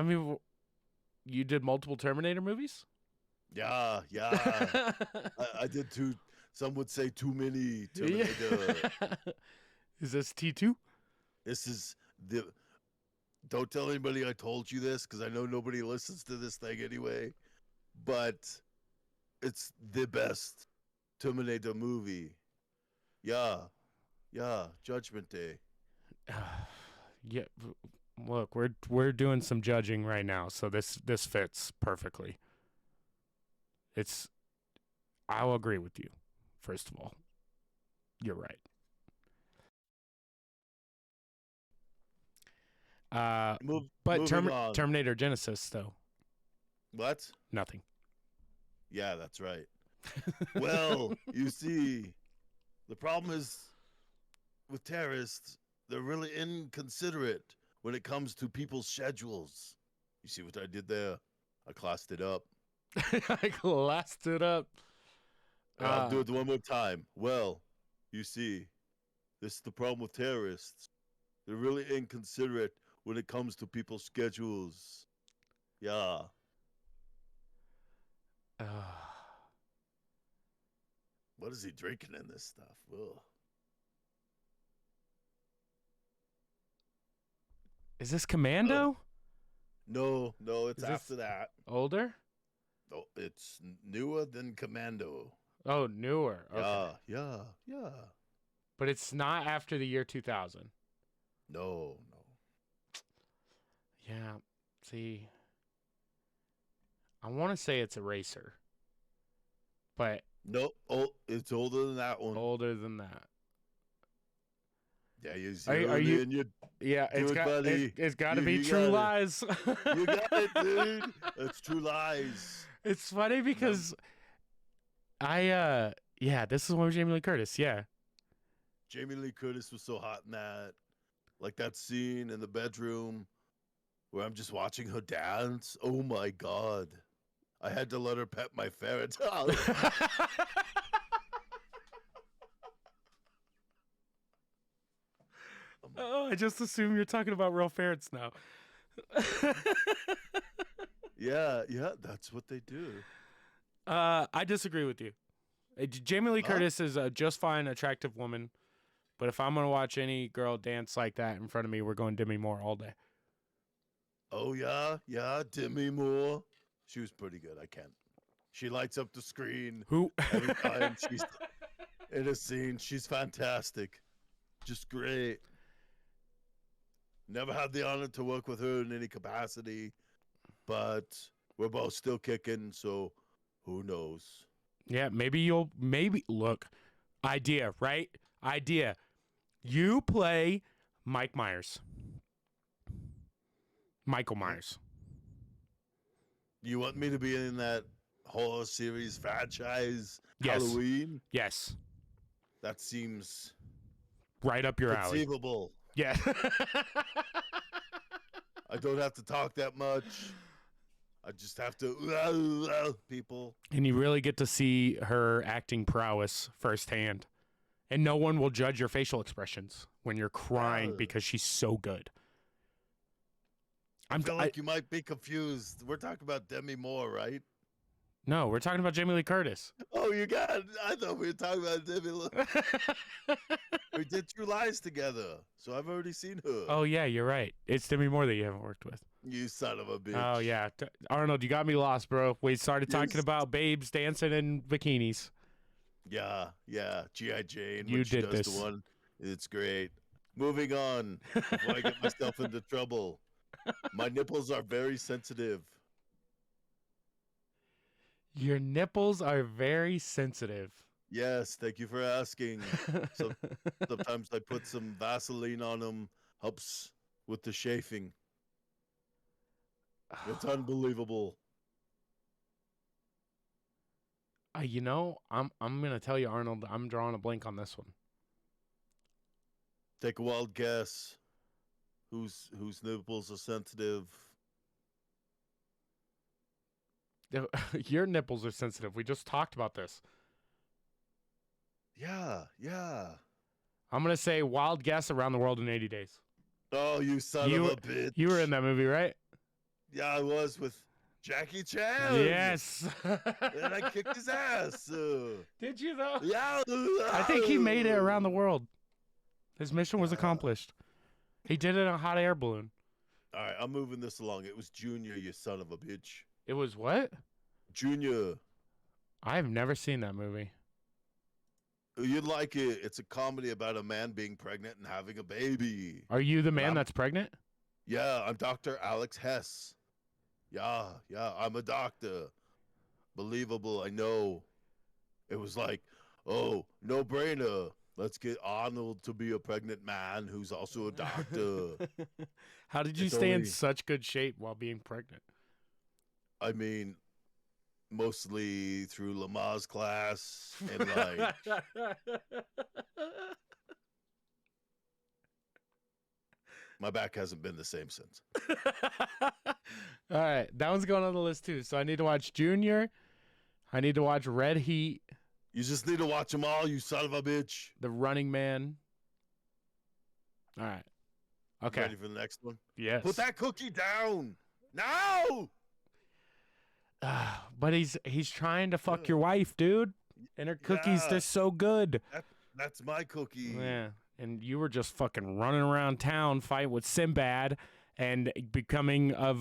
mean, you did multiple Terminator movies? Yeah. I did too. Some would say too many Terminator. Yeah. Is this T2? This is the... Don't tell anybody I told you this, because I know nobody listens to this thing anyway. But it's the best Terminator movie. Yeah. Judgment Day. Yeah. Look, we're doing some judging right now, so this fits perfectly. I'll agree with you. First of all, you're right. But Terminator Genesis, though. What? Nothing. Yeah, that's right. Well, you see, the problem is with terrorists, they're really inconsiderate when it comes to people's schedules. You see what I did there? I classed it up. I glassed it up. I'll do it one more time. Well, you see, this is the problem with terrorists. They're really inconsiderate when it comes to people's schedules. Yeah. Uh, What is he drinking in this stuff? Ugh. is this Commando? No, it's Is this after that. older? No, it's newer than Commando. Oh, newer. Okay. Yeah. But it's not after the year 2000. No. Yeah. See, I want to say it's Eraser, but No, it's older than that one. older than that. Yeah, you see Are you? and you Yeah, do it, buddy. it's got to You- be you True got it. Lies. You got it, dude. It's True Lies. It's funny because yeah, this is one with Jamie Lee Curtis. Yeah. Jamie Lee Curtis was so hot in that. Like that scene in the bedroom where I'm just watching her dance. Oh my God. I had to let her pet my ferret. Oh, I just assume you're talking about real ferrets now. yeah, that's what they do. I disagree with you. Jamie Lee Curtis is a just fine, attractive woman, but if I'm gonna watch any girl dance like that in front of me, we're going Demi Moore all day. Oh yeah, Demi Moore. She was pretty good. I can't. She lights up the screen Who? every time she's in a scene. She's fantastic. Just great. Never had the honor to work with her in any capacity, but we're both still kicking, so who knows? Yeah, maybe look. Idea, right? Idea. You play Mike Myers. Michael Myers. You want me to be in that horror series franchise Yes. Halloween? Yes. That seems Right up your alley. conceivable. Yeah. I don't have to talk that much. I just have to people. And you really get to see her acting prowess firsthand. And no one will judge your facial expressions when you're crying because she's so good. I feel like you might be confused. We're talking about Demi Moore, right? No, we're talking about Jamie Lee Curtis. Oh, you got it. I thought we were talking about Demi Moore. We did True Lies together, so I've already seen her. Oh, yeah, you're right. It's Demi Moore that you haven't worked with. You son of a bitch. Oh, yeah. Arnold, you got me lost, bro. We started talking Yes. about babes dancing in bikinis. Yeah. G.I. Jane. You when she did does this. The one. It's great. Moving on before I get myself into trouble. My nipples are very sensitive. Your nipples are very sensitive. Yes, thank you for asking. Sometimes I put some Vaseline on them. Helps with the chafing. It's unbelievable. You know, I'm gonna tell you, Arnold. I'm drawing a blank on this one. Take a wild guess. Whose nipples are sensitive? Your nipples are sensitive. We just talked about this. Yeah. I'm gonna say wild guess around the world in 80 days. Oh, you son of a bitch. You were in that movie, right? Yeah, I was with Jackie Chan. Yes. And I kicked his ass. Did you though? Yeah. I think he made it around the world. His mission was accomplished. He did it in a hot air balloon. All right, I'm moving this along. It was Junior, you son of a bitch. It was what? Junior. I've never seen that movie. You'd like it. It's a comedy about a man being pregnant and having a baby. Are you the man that's pregnant? Yeah, I'm Dr. Alex Hess. Yeah, I'm a doctor. Believable, I know. It was like, oh, no brainer. Let's get Arnold to be a pregnant man who's also a doctor. How did you stay in such good shape while being pregnant? I mean, mostly through Lamaze class and like my back hasn't been the same since. All right, that one's going on the list too. So I need to watch Junior. I need to watch Red Heat, You just need to watch them all, you son of a bitch. The Running Man. All right. Okay. Ready for the next one? Yes. Put that cookie down. No. But he's trying to fuck your wife, dude. And her cookies, they're so good. That's my cookie. Yeah. And you were just fucking running around town fighting with Sinbad and becoming a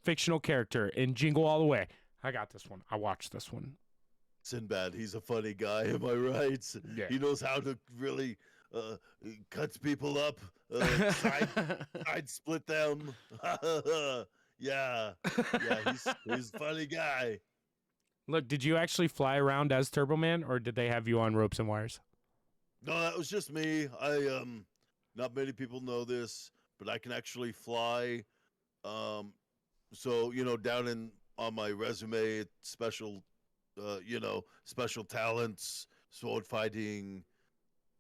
fictional character in Jingle All the Way. I got this one. I watched this one. Sinbad, he's a funny guy, am I right? Yeah. He knows how to really cuts people up, side split them. Yeah, he's a funny guy. Look, did you actually fly around as Turbo Man, or did they have you on ropes and wires? No, that was just me. Not many people know this, but I can actually fly. So down on my resume, special, special talents, sword fighting,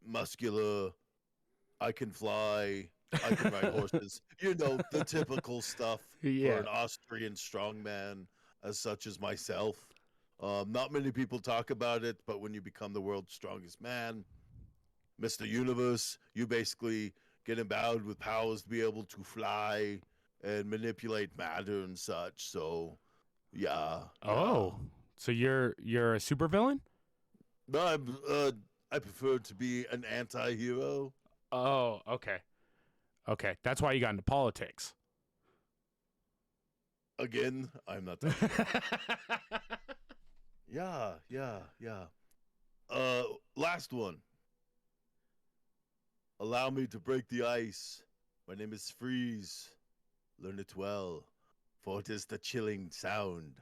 muscular. I can fly. I can ride horses. The typical stuff for an Austrian strongman, as such as myself. Not many people talk about it, but when you become the world's strongest man, Mr. Universe, you basically get endowed with powers to be able to fly and manipulate matter and such. So, yeah. Oh, so you're a supervillain? No, I prefer to be an anti-hero. Oh, okay. Okay, that's why you got into politics. Again, I'm not that. Yeah. Last one. Allow me to break the ice. My name is Freeze. Learn it well, for it is the chilling sound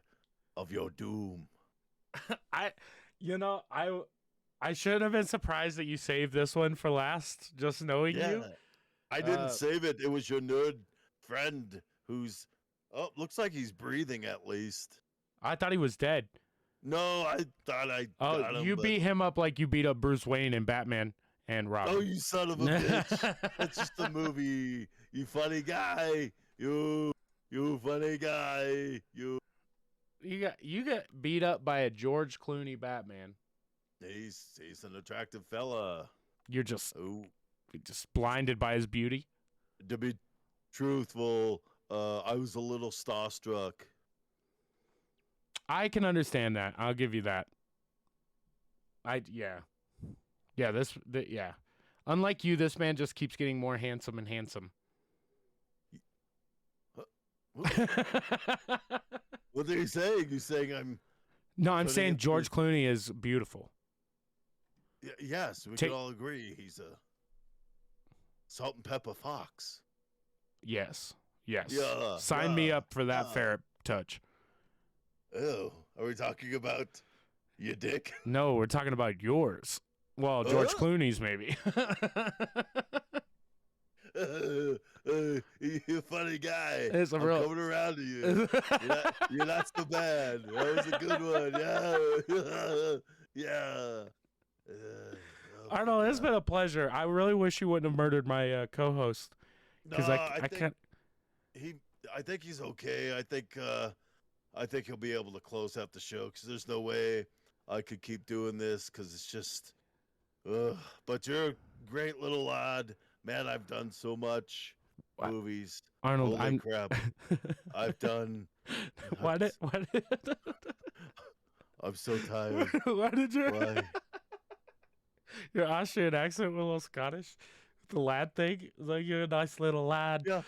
of your doom. I should have been surprised that you saved this one for last, just knowing you. I didn't save it. It was your nerd friend who's... Oh, looks like he's breathing at least. I thought he was dead. No, I thought I got him. You beat him up like you beat up Bruce Wayne and Batman and Robin. Oh, you son of a bitch. That's just a movie. You funny guy. You funny guy. You got beat up by a George Clooney Batman. He's an attractive fella. You're just blinded by his beauty. To be truthful, I was a little starstruck. I can understand that. I'll give you that. Yeah. Unlike you, this man just keeps getting more handsome and handsome. What are you saying? You saying I'm... No, I'm saying George Clooney is beautiful. Yes, we can all agree he's a salt and pepper fox. Yes. Yeah. Sign me up for that ferret touch. Oh, are we talking about your dick? No, we're talking about yours. Well, George Clooney's maybe. You're a funny guy. I'm coming around to you. You're not so bad. That was a good one. Yeah. Arnold, it's been a pleasure. I really wish you wouldn't have murdered my co-host. Because I can't. I think he's okay. I think he'll be able to close out the show because there's no way I could keep doing this because it's just. But you're a great little lad, man. I've done so much movies. Arnold, holy crap! I've done. Why did? I'm so tired. Why did you? Why? Your Austrian accent was a little Scottish. The lad thing, like you're a nice little lad. Yeah,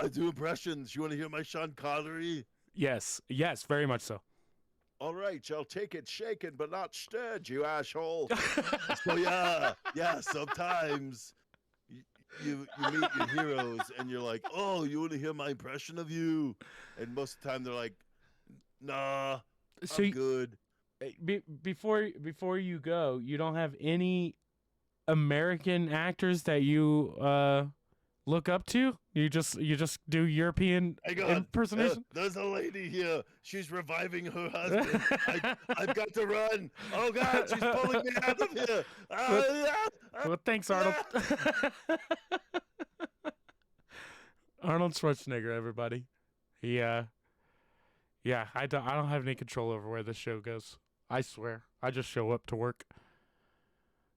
I do impressions. You want to hear my Sean Connery? Yes, very much so. All right, I'll take it shaken but not stirred, you asshole. So yeah, sometimes you meet your heroes and you're like, oh, you want to hear my impression of you? And most of the time they're like, nah, I'm good. Before you go, you don't have any American actors that you look up to? You just do European Hang on. impersonation? There's a lady here. She's reviving her husband. I've got to run. Oh, God, she's pulling me out of here. Well, thanks, Arnold. Arnold Schwarzenegger, everybody. He, yeah, I don't have any control over where this show goes. I swear. I just show up to work.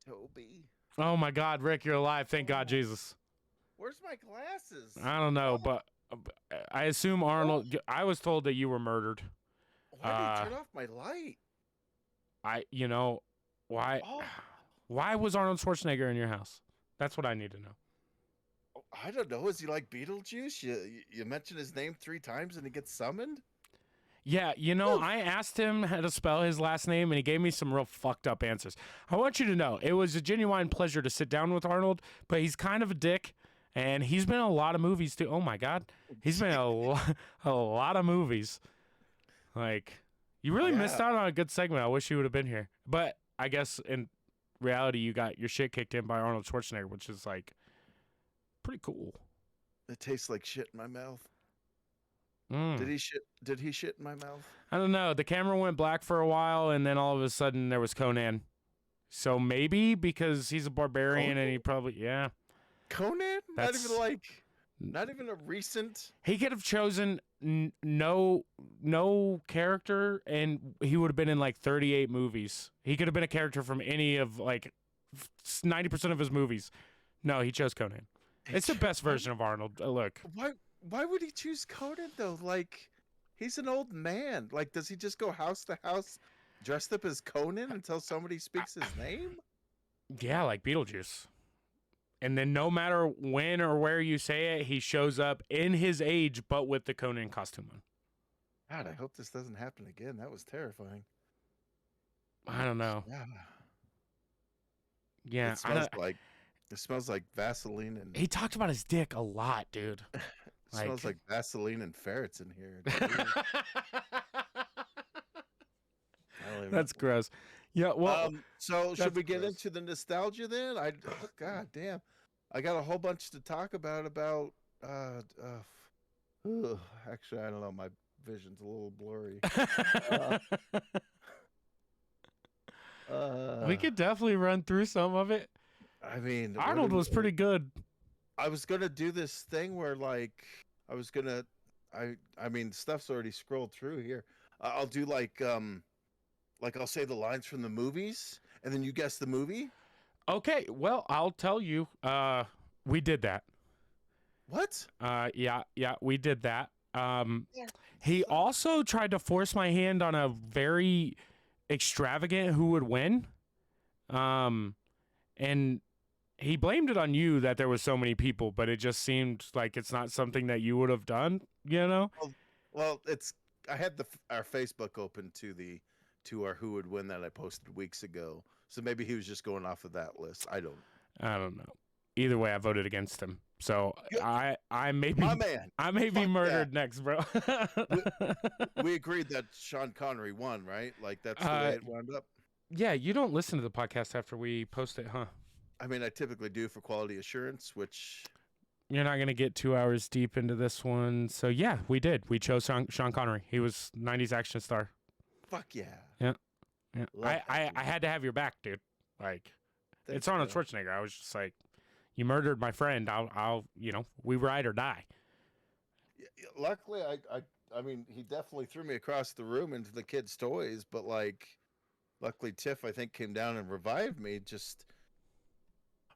Toby. Oh, my God, Rick, you're alive. Thank God, Jesus. Where's my glasses? I don't know, but I assume Arnold... I was told that you were murdered. Why did you turn off my light? Why... Oh. Why was Arnold Schwarzenegger in your house? That's what I need to know. I don't know. Is he like Beetlejuice? You mention his name 3 times and he gets summoned? Yeah, I asked him how to spell his last name, and he gave me some real fucked up answers. I want you to know, it was a genuine pleasure to sit down with Arnold, but he's kind of a dick, and he's been in a lot of movies, too. Oh, my God. He's been in a lot of movies. Like, you really missed out on a good segment. I wish you would have been here. But I guess in reality, you got your shit kicked in by Arnold Schwarzenegger, which is, like, pretty cool. It tastes like shit in my mouth. Did he shit in my mouth? I don't know. The camera went black for a while, and then all of a sudden there was Conan. So maybe because he's a barbarian and he probably Conan? Not even a recent. He could have chosen no character, and he would have been in like 38 movies. He could have been a character from any of like 90% of his movies. No, he chose Conan. It's the best version of Arnold. Look. Why would he choose Conan though? Like, he's an old man. Like, does he just go house to house dressed up as Conan until somebody speaks his name? Yeah, like Beetlejuice. And then no matter when or where you say it, he shows up in his age, but with the Conan costume on. God, I hope this doesn't happen again. That was terrifying. I don't know. Yeah. It smells like Vaseline and. He talked about his dick a lot, dude. It smells like Vaseline and ferrets in here. That's gross. Yeah, well. So should we get into the nostalgia then? God damn, I got a whole bunch to talk about. Actually, I don't know. My vision's a little blurry. We could definitely run through some of it. I mean, Arnold was pretty good. I was gonna do this thing where I mean, stuff's already scrolled through here. I'll do like I'll say the lines from the movies, and then you guess the movie. Okay, well, I'll tell you. We did that. What? Yeah, we did that. He also tried to force my hand on a very extravagant who would win. And he blamed it on you that there was so many people, but it just seemed like it's not something that you would have done, Well, I had our Facebook open to our who would win that I posted weeks ago. So maybe he was just going off of that list. I don't know. Either way, I voted against him. So I may be murdered next, bro. we agreed that Sean Connery won, right? Like that's the way it wound up. Yeah, you don't listen to the podcast after we post it, huh? I mean, I typically do for quality assurance, which... You're not going to get 2 hours deep into this one. So, yeah, we did. We chose Sean Connery. He was 90s action star. Fuck yeah. Yeah. I had to have your back, dude. Like, it's Arnold Schwarzenegger. I was just like, you murdered my friend. I'll we ride or die. Luckily, I mean, he definitely threw me across the room into the kids' toys, but, luckily Tiff, I think, came down and revived me.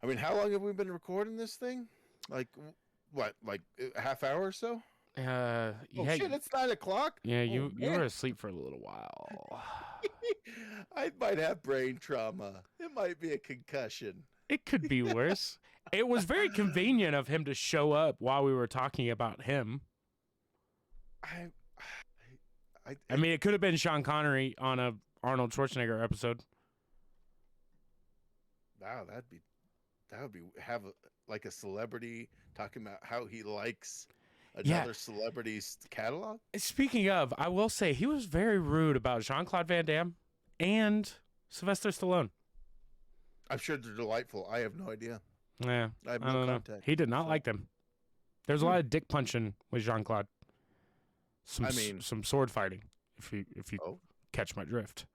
I mean, how long have we been recording this thing? Like a half hour or so? Yeah. Shit, it's 9 o'clock? Yeah, you were asleep for a little while. I might have brain trauma. It might be a concussion. It could be worse. It was very convenient of him to show up while we were talking about him. I mean, it could have been Sean Connery on a Arnold Schwarzenegger episode. Wow, that would be like a celebrity talking about how he likes another celebrity's catalog. Speaking of, I will say he was very rude about Jean-Claude Van Damme and Sylvester Stallone. I'm sure they're delightful. I have no idea. Yeah, I have no contact. He did not like them. There's a lot of dick punching with Jean-Claude. I mean, Some sword fighting, if you oh, catch my drift.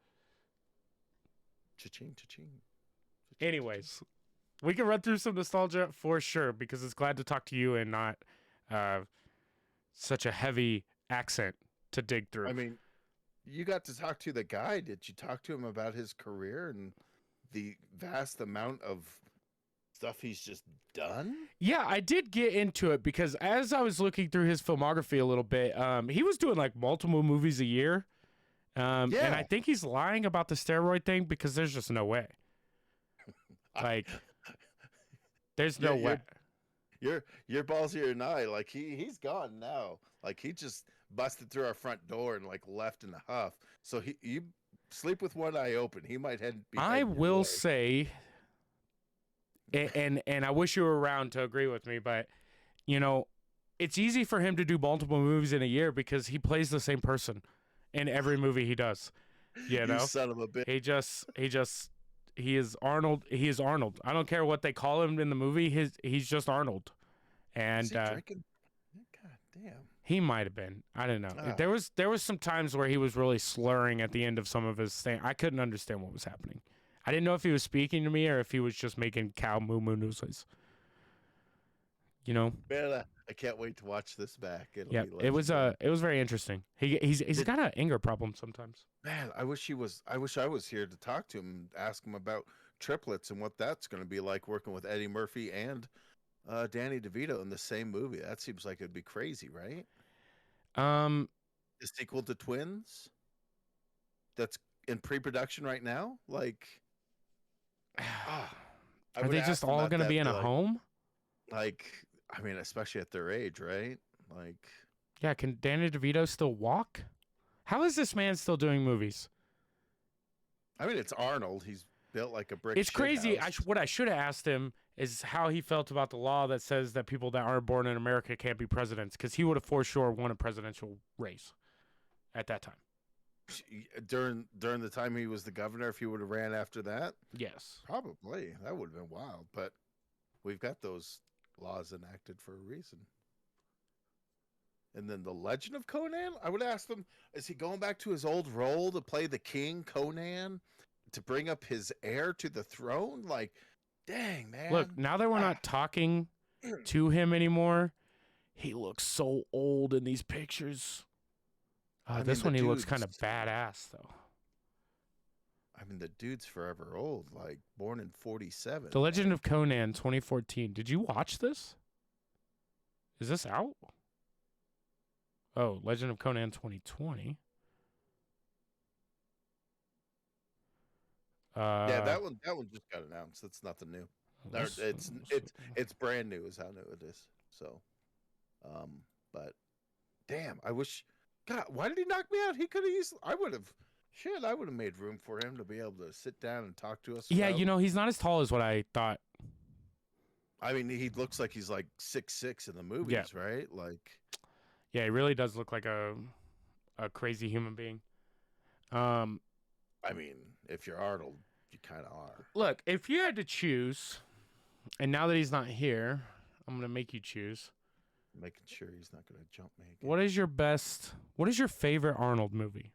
cha-ching, cha-ching. Anyways, we can run through some nostalgia for sure because it's glad to talk to you and not such a heavy accent to dig through. I mean, you got to talk to the guy. Did you talk to him about his career and the vast amount of stuff he's just done? Yeah, I did get into it because as I was looking through his filmography a little bit, he was doing like multiple movies a year. And I think he's lying about the steroid thing because there's just no way. Like, there's no way. You're ballsier than I. Like he's gone now. Like he just busted through our front door and like left in a huff. So you sleep with one eye open. He might head. I will say, and I wish you were around to agree with me, but you know, it's easy for him to do multiple movies in a year because he plays the same person in every movie he does. You know, son of a bitch. He is Arnold. He is Arnold. I don't care what they call him in the movie. He's just Arnold. And is he drinking? God damn. He might have been. I don't know. Oh. There was some times where he was really slurring at the end of some of his things. I couldn't understand what was happening. I didn't know if he was speaking to me or if he was just making cow moo moo noises. You know. Man, I can't wait to watch this back. Yeah, it was very interesting. He's got an anger problem sometimes. Man, I wish I was here to talk to him and ask him about triplets and what that's going to be like working with Eddie Murphy and Danny DeVito in the same movie. That seems like it'd be crazy, right? The sequel to Twins that's in pre-production right now. Like, are they just all going to be in a home? Like, I mean, especially at their age, right? Like, yeah, can Danny DeVito still walk? How is this man still doing movies? I mean, it's Arnold. He's built like a brick. It's crazy. House. What I should have asked him is how he felt about the law that says that people that aren't born in America can't be presidents, because he would have for sure won a presidential race at that time. During the time he was the governor, if he would have ran after that, yes, probably that would have been wild. But we've got those laws enacted for a reason. And then the Legend of Conan, I would ask them, is he going back to his old role to play the king Conan, to bring up his heir to the throne? Like, dang, man. Look, now that we're not talking to him anymore, he looks so old in these pictures. This one, he looks kind of badass, though. I mean, the dude's forever old, like born in 47. The Legend of Conan 2014. Did you watch this? Is this out? Oh, Legend of Conan 2020. Yeah, that one just got announced. It's nothing new. It's brand new is how new it is. So, but damn, I wish. God, why did he knock me out? He could have used. I would have made room for him to be able to sit down and talk to us. Yeah, you know, he's not as tall as what I thought. I mean, he looks like he's like 6'6" in the movies, right? Like, yeah, he really does look like a crazy human being. I mean, if you're Arnold, you kind of are. Look, if you had to choose, and now that he's not here, I'm gonna make you choose. Making sure he's not gonna jump me again. What is your favorite Arnold movie?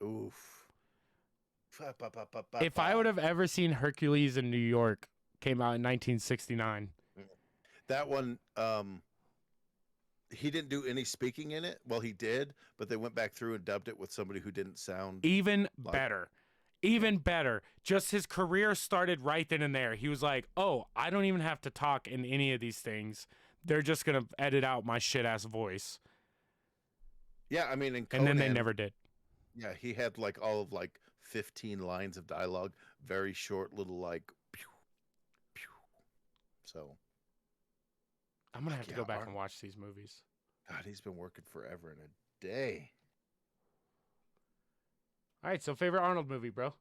Oof. If I would have ever seen Hercules in New York, came out in 1969. That one, he didn't do any speaking in it. Well, he did, but they went back through and dubbed it with somebody who didn't sound even better. Even better. Just his career started right then and there. He was like, oh, I don't even have to talk in any of these things. They're just going to edit out my shit-ass voice. Yeah, I mean, in and Conan, then they never did. Yeah, he had like all of like 15 lines of dialogue. Very short little like, pew, pew. So. I'm going to have to go back and watch these movies. God, he's been working forever and a day. All right, so favorite Arnold movie, bro?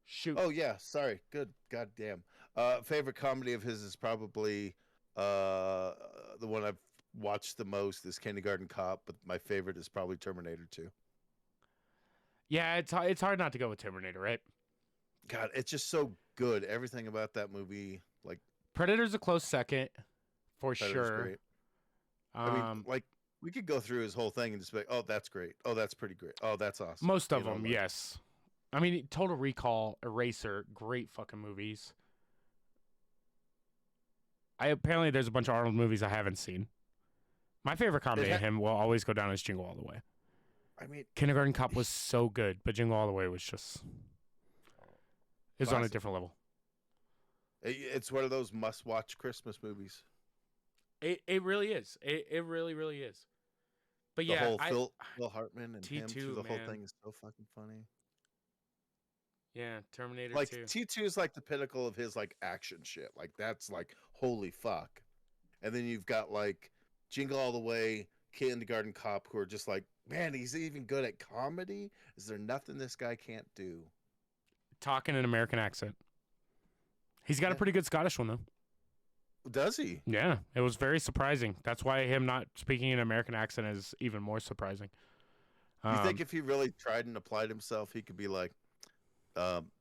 Shoot. Oh, yeah, sorry. Good. Goddamn. Favorite comedy of his is probably the one I've watched the most is Kindergarten Cop, but my favorite is probably Terminator 2. Yeah, it's hard not to go with Terminator, right? God, it's just so good. Everything about that movie, like... Predator's a close second for Predator's sure. great. I mean, like, we could go through his whole thing and just be like, oh, that's great. Oh, that's pretty great. Oh, that's awesome. Most of You know, them, like, yes. I mean, Total Recall, Eraser, great fucking movies. Apparently there's a bunch of Arnold movies I haven't seen. My favorite comedy of him will always go down as Jingle All the Way. I mean, Kindergarten Cop was so good, but Jingle All the Way was just... It's on a different level. It's one of those must-watch Christmas movies. It really is. It really, really is. But The whole Phil Hartman and T2, him through the whole man. thing is so fucking funny. Yeah, Terminator Like 2. T2 is like the pinnacle of his like action shit. Like that's like holy fuck. And then you've got like Jingle All the Way, Kindergarten Cop, who are just like, man, he's even good at comedy. Is there nothing this guy can't do? Talking an American accent. He's got a pretty good Scottish one though. Does he? Yeah, it was very surprising. That's why him not speaking an American accent is even more surprising. You think if he really tried and applied himself, he could be like,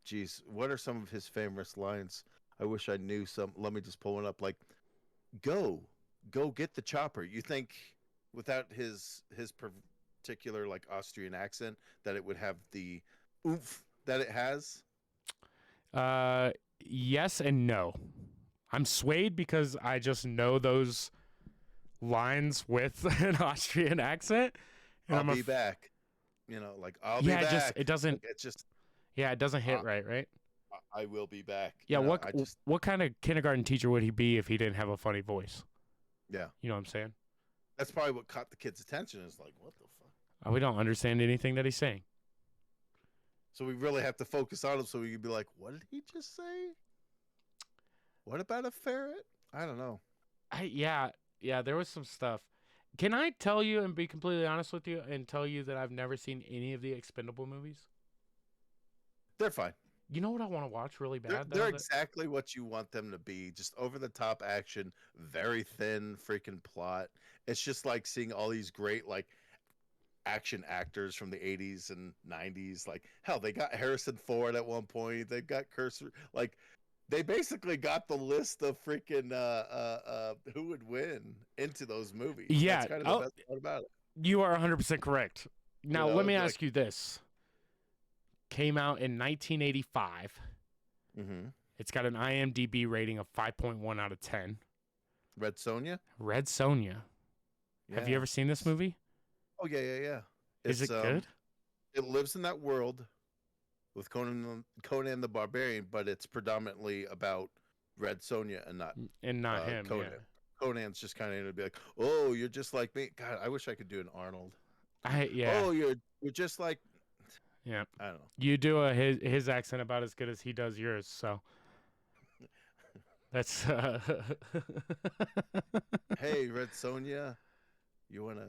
geez, what are some of his famous lines? I wish I knew some. Let me just pull one up. Like, go get the chopper. You think without his particular like Austrian accent that it would have the oomph that it has? Yes and no. I'm swayed because I just know those lines with an Austrian accent. And I'll be back. You know, like I'll be back. It doesn't. It's just. Yeah, it doesn't hit right? I will be back. Yeah, you know, what kind of kindergarten teacher would he be if he didn't have a funny voice? Yeah. You know what I'm saying? That's probably what caught the kid's attention is like, what the fuck? We don't understand anything that he's saying. So we really have to focus on him so we can be like, what did he just say? What about a ferret? I don't know. Yeah, there was some stuff. Can I tell you and be completely honest with you and tell you that I've never seen any of the Expendable movies? They're fine. You know what I want to watch really bad? They're exactly what you want them to be. Just over-the-top action, very thin freaking plot. It's just like seeing all these great like action actors from the 80s and 90s. Like, hell, they got Harrison Ford at one point. They've got Cursor. Like, they basically got the list of freaking who would win into those movies. Yeah. That's kind of the best part about it. You are 100% correct. Now, let me ask you this. Came out in 1985. Mm-hmm. It's got an IMDb rating of 5.1 out of 10. Red Sonja? Red Sonja. Yeah. Have you ever seen this movie? Oh, yeah. Is it good? It lives in that world with Conan the Barbarian, but it's predominantly about Red Sonja and not him. Conan. Yeah. Conan's just kind of going to be like, oh, you're just like me. God, I wish I could do an Arnold. Yeah. Oh, you're just like. Yeah. I don't know. You do his accent about as good as he does yours, so. That's. Hey, Red Sonja, you wanna?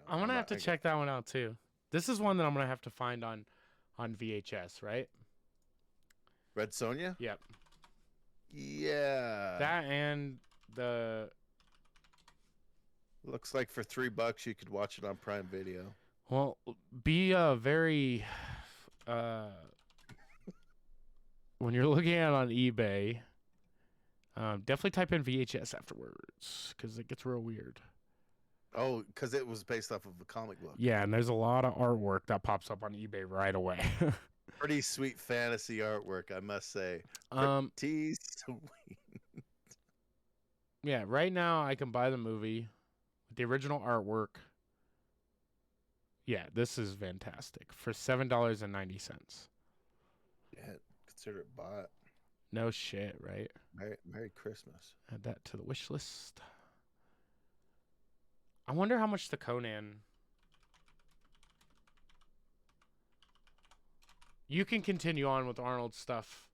I'm gonna have to check that one out too. This is one that I'm gonna have to find on VHS, right? Red Sonja? Yep. Yeah. That and the. Looks like for $3 you could watch it on Prime Video. Well, be very. When you're looking at it on eBay, definitely type in VHS afterwards because it gets real weird. Oh, because it was based off of a comic book. Yeah, and there's a lot of artwork that pops up on eBay right away. Pretty sweet fantasy artwork, I must say. Pretty sweet. Yeah, right now I can buy the movie with the original artwork. Yeah, this is fantastic for $7.90. Yeah, consider it bought. No shit, right? Merry Christmas. Add that to the wish list. I wonder how much the Conan. You can continue on with Arnold stuff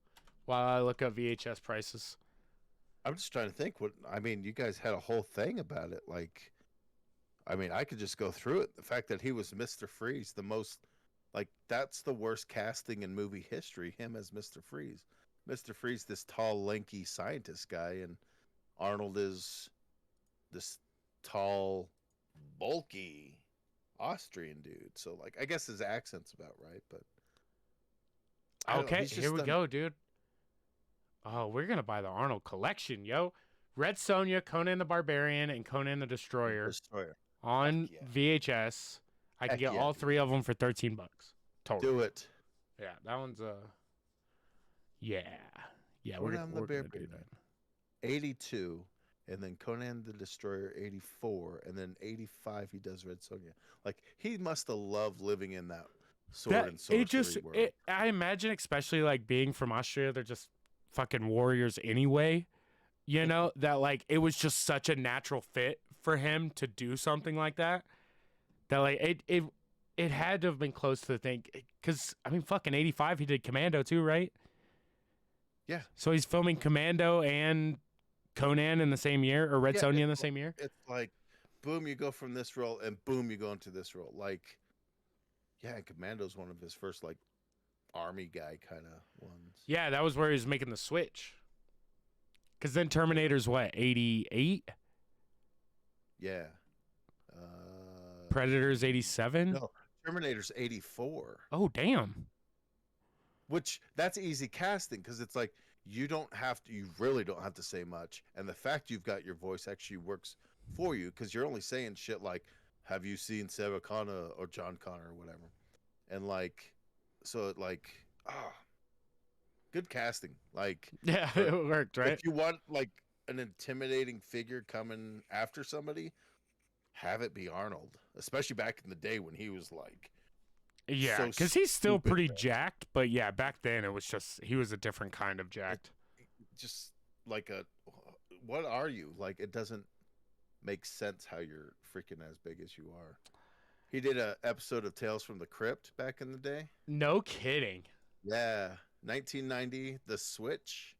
while I look up VHS prices. I'm just trying to think you guys had a whole thing about it. Like, I could just go through it. The fact that he was Mr. Freeze, that's the worst casting in movie history, him as Mr. Freeze. Mr. Freeze, this tall, lanky scientist guy, and Arnold is this tall, bulky Austrian dude. So, I guess his accent's about right, but... Okay, here we go, dude. Oh, we're going to buy the Arnold collection, yo. Red Sonja, Conan the Barbarian, and Conan the Destroyer Destroyer. on Heck VHS. I can Heck get yeah, all dude. 3 of them for $13 total. Do it. Yeah, that one's yeah. Yeah, we're Conan the gonna do Barbarian. that. 82, and then Conan the Destroyer 84, and then 85 he does Red Sonja. Like he must have loved living in that sword and sorcery world. I imagine, especially like being from Austria, they're just fucking warriors anyway. You know, that like it was just such a natural fit for him to do something like that. That like it had to have been close to the thing, because I mean, fucking 85 he did Commando too, right? Yeah. So he's filming Commando and Conan in the same year, or Red Sonja in the same year. It's like, boom, you go from this role, and boom, you go into this role. Like, yeah, Commando's one of his first like army guy kind of ones. Yeah, that was where he was making the switch. Because then Terminator's what, 88? Yeah. Predator's 87? No, Terminator's 84. Oh, damn. Which, that's easy casting, because it's like, you really don't have to say much. And the fact you've got your voice actually works for you, because you're only saying shit like, have you seen Sarah Connor or John Connor or whatever? And like, so it like, good casting. Like, yeah, it worked, right? If you want like an intimidating figure coming after somebody, have it be Arnold, especially back in the day when he was like, yeah, because he's still pretty jacked, but yeah, back then it was just, he was a different kind of jacked. Just like what are you? Like, it doesn't make sense how you're freaking as big as you are. He did an episode of Tales from the Crypt back in the day. No kidding. Yeah, 1990, The Switch,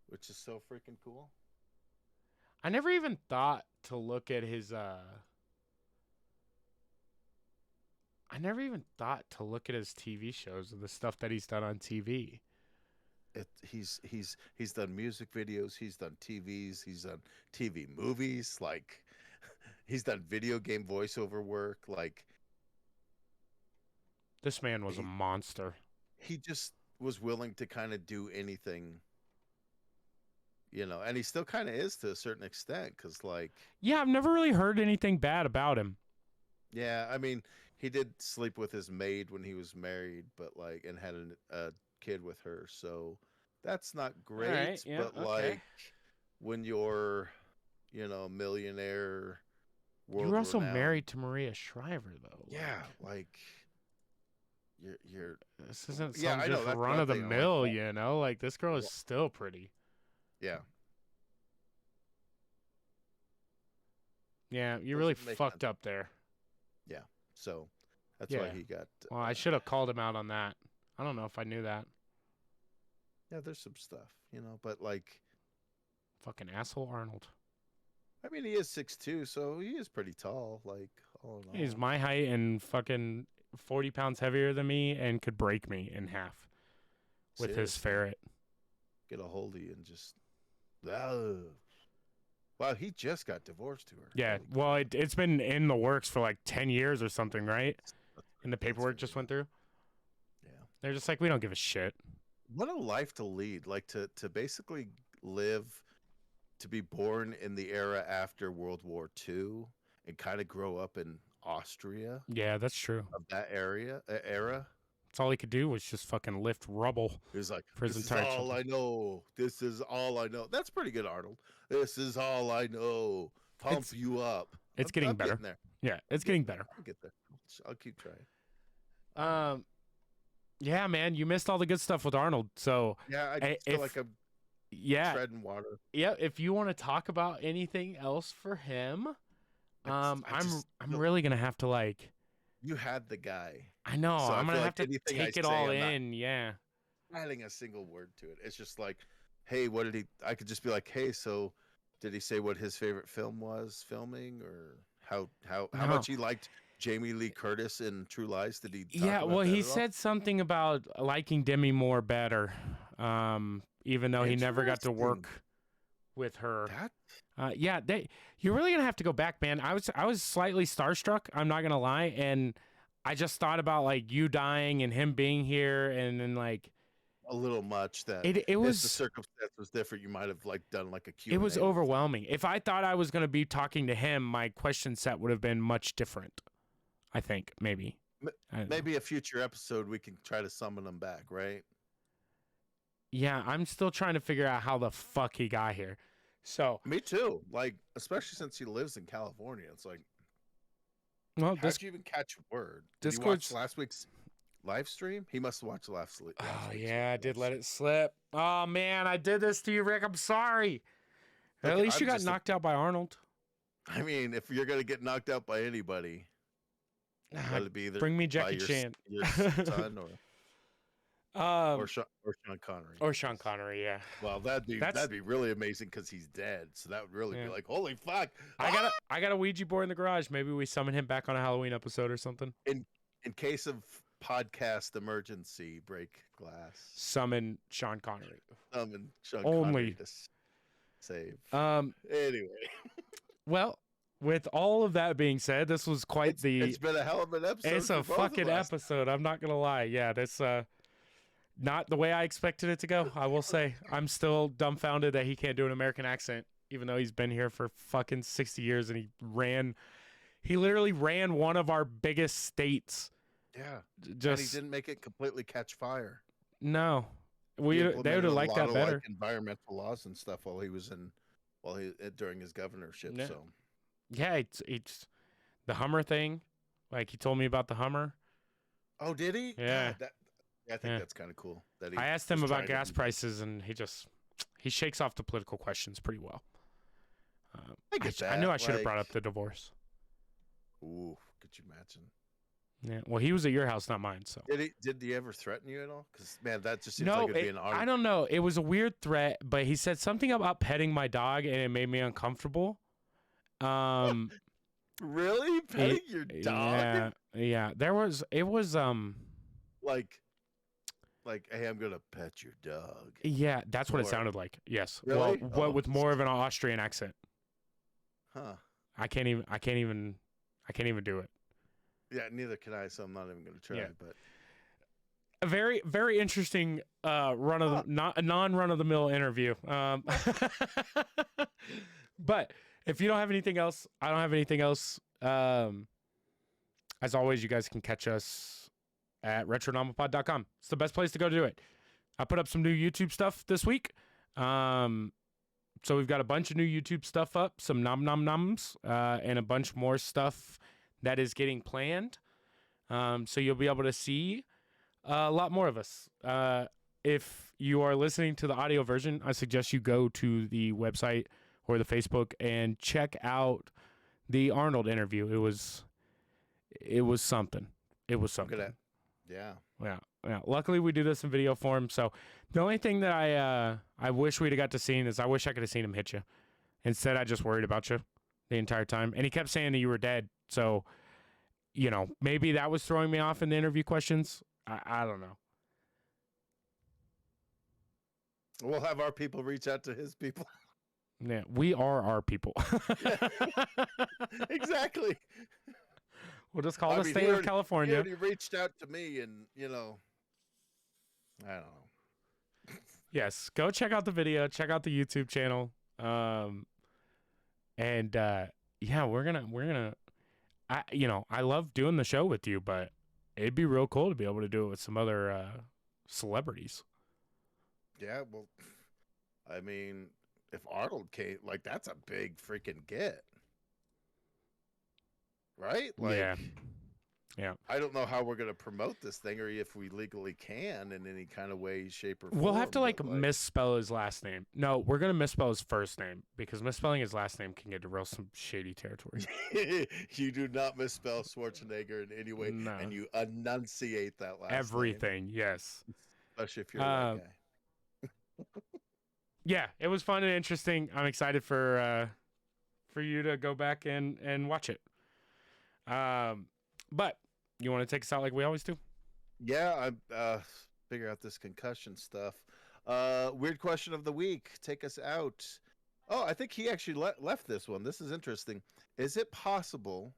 which is so freaking cool. I never even thought to look at his TV shows or the stuff that he's done on TV. He's done music videos, he's done TVs, he's done TV movies, like he's done video game voiceover work. Like, this man was a monster. He just was willing to kind of do anything, you know, and he still kind of is to a certain extent, because like, yeah, I've never really heard anything bad about him. Yeah, I mean, he did sleep with his maid when he was married, but like, and had a kid with her, so that's not great. Right, yeah, but like, when you're, you know, a millionaire, you were also married to Maria Shriver, though. Yeah, like you're. This isn't some just run of the mill, you know. Like, this girl is still pretty. Yeah. Yeah, you really fucked up there. Yeah, so that's why he got. Well, I should have called him out on that. I don't know if I knew that. Yeah, there's some stuff, you know, but like, fucking asshole Arnold. I mean, he is 6'2", so he is pretty tall. Like, all in all. He's my height and fucking 40 pounds heavier than me, and could break me in half with his ferret. Get a hold of you and just. Wow, he just got divorced to her. Yeah, well, it's been in the works for like 10 years or something, right? And the paperwork just went through. Yeah. They're just like, we don't give a shit. What a life to lead. Like, to basically live, to be born in the era after World War II and kind of grow up in Austria. Yeah, that's true. Of that era. That's all he could do was just fucking lift rubble. He was like, for his this entire is all children. I know. This is all I know. That's pretty good, Arnold. This is all I know. Pump you up. It's getting better. Getting there. Yeah, it's getting better. I'll get there. I'll keep trying. Yeah, man, you missed all the good stuff with Arnold. So yeah, I feel like I'm treading water. Yeah, if you want to talk about anything else for him, I'm really gonna have to like. You had the guy. I know. So I'm gonna have like to take it all in. Yeah. Adding a single word to it. It's just like, hey, what did he? I could just be like, hey, so did he say what his favorite film was filming, or how much he liked Jamie Lee Curtis in True Lies? Did he? Yeah, well, he said something about liking Demi Moore better, even though he never got to work with her. Yeah, you're really gonna have to go back, man. I was slightly starstruck. I'm not gonna lie, and I just thought about like you dying and him being here, and then like a little much. That it if the was circumstance was different, you might have like done like a Q. it was overwhelming. If I thought I was going to be talking to him, my question set would have been much different. I think maybe. Maybe a future episode we can try to summon him back, right? Yeah, I'm still trying to figure out how the fuck he got here. So Me too. Like, especially since he lives in California, it's like, well, how'd you even catch word? Did you watch last week's live stream? He must have watched last week. Oh yeah, I did let it slip. Oh man, I did this to you, Rick. I'm sorry. Okay, At least you got knocked out by Arnold. I mean, if you're gonna get knocked out by anybody, that'd be either bring me Jackie Chan, your son, or Sean Connery. Or Sean Connery, yeah. Well, that'd be really amazing because he's dead. So that would really be like, holy fuck! I got a Ouija board in the garage. Maybe we summon him back on a Halloween episode or something. In case of podcast emergency, break glass. Summon Sean Connery. Summon Sean Only Connery to save. Anyway. Well, with all of that being said, this was quite It's been a hell of an episode. It's a fucking episode. I'm not gonna lie. Yeah, that's not the way I expected it to go. I will say I'm still dumbfounded that he can't do an American accent, even though he's been here for fucking 60 years and he literally ran one of our biggest states. Yeah, and he didn't make it completely catch fire. No, they would have liked that better. Like environmental laws and stuff during his governorship. Yeah. So yeah, it's the Hummer thing. Like he told me about the Hummer. Oh, did he? Yeah. God, I think that's kind of cool. I asked him about gas prices, and he shakes off the political questions pretty well. I get that. I knew I should have brought up the divorce. Ooh, could you imagine? Yeah. Well, he was at your house, not mine. So did he ever threaten you at all? Because man, that just seems like it'd be an argument. I don't know. It was a weird threat, but he said something about petting my dog, and it made me uncomfortable. Really? Petting your dog? Yeah. It was like, hey, I'm gonna pet your dog. Yeah, that's what it sounded like. Yes. Really? Well, with more of an Austrian accent. Huh. I can't even do it. Yeah, neither can I, so I'm not even gonna try. Yeah. But a very, very interesting non run of the mill interview. But if you don't have anything else, I don't have anything else. As always, you guys can catch us at Retronomipod.com. It's the best place to go do it. I put up some new YouTube stuff this week. So we've got a bunch of new YouTube stuff up, some nom-nom-noms, and a bunch more stuff that is getting planned. So you'll be able to see a lot more of us. If you are listening to the audio version, I suggest you go to the website or the Facebook and check out the Arnold interview. It was something. It was something. Yeah. Luckily, we do this in video form. So the only thing that I wish we'd have got to see is I wish I could have seen him hit you. Instead, I just worried about you the entire time. And he kept saying that you were dead. So, maybe that was throwing me off in the interview questions. I don't know. We'll have our people reach out to his people. Yeah, we are our people. Exactly. We'll just call the state of California. He already reached out to me, and I don't know. Yes, go check out the video. Check out the YouTube channel. Yeah, we're gonna. I love doing the show with you, but it'd be real cool to be able to do it with some other celebrities. Yeah, well, I mean, if Arnold came, like, that's a big freaking get. Right? Like, yeah. I don't know how we're going to promote this thing or if we legally can in any kind of way, shape, or form. We'll have to, misspell his last name. No, we're going to misspell his first name because misspelling his last name can get to some shady territory. You do not misspell Schwarzenegger in any way, and you enunciate that last Everything, name. Yes. Especially if you're a white guy. Yeah, it was fun and interesting. I'm excited for you to go back and watch it. But you want to take us out like we always do? Yeah, I figure out this concussion stuff. Weird question of the week. Take us out. Oh, I think he actually left this one. This is interesting. Is it possible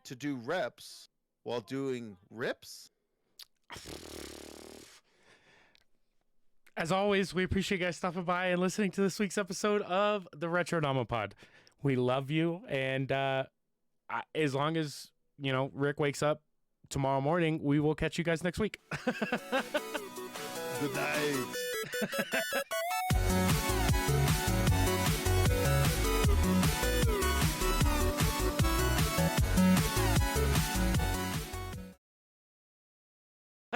to do reps while doing rips? As always, we appreciate you guys stopping by and listening to this week's episode of the Retronomipod. We love you, and as long as Rick wakes up tomorrow morning, we will catch you guys next week. Good night.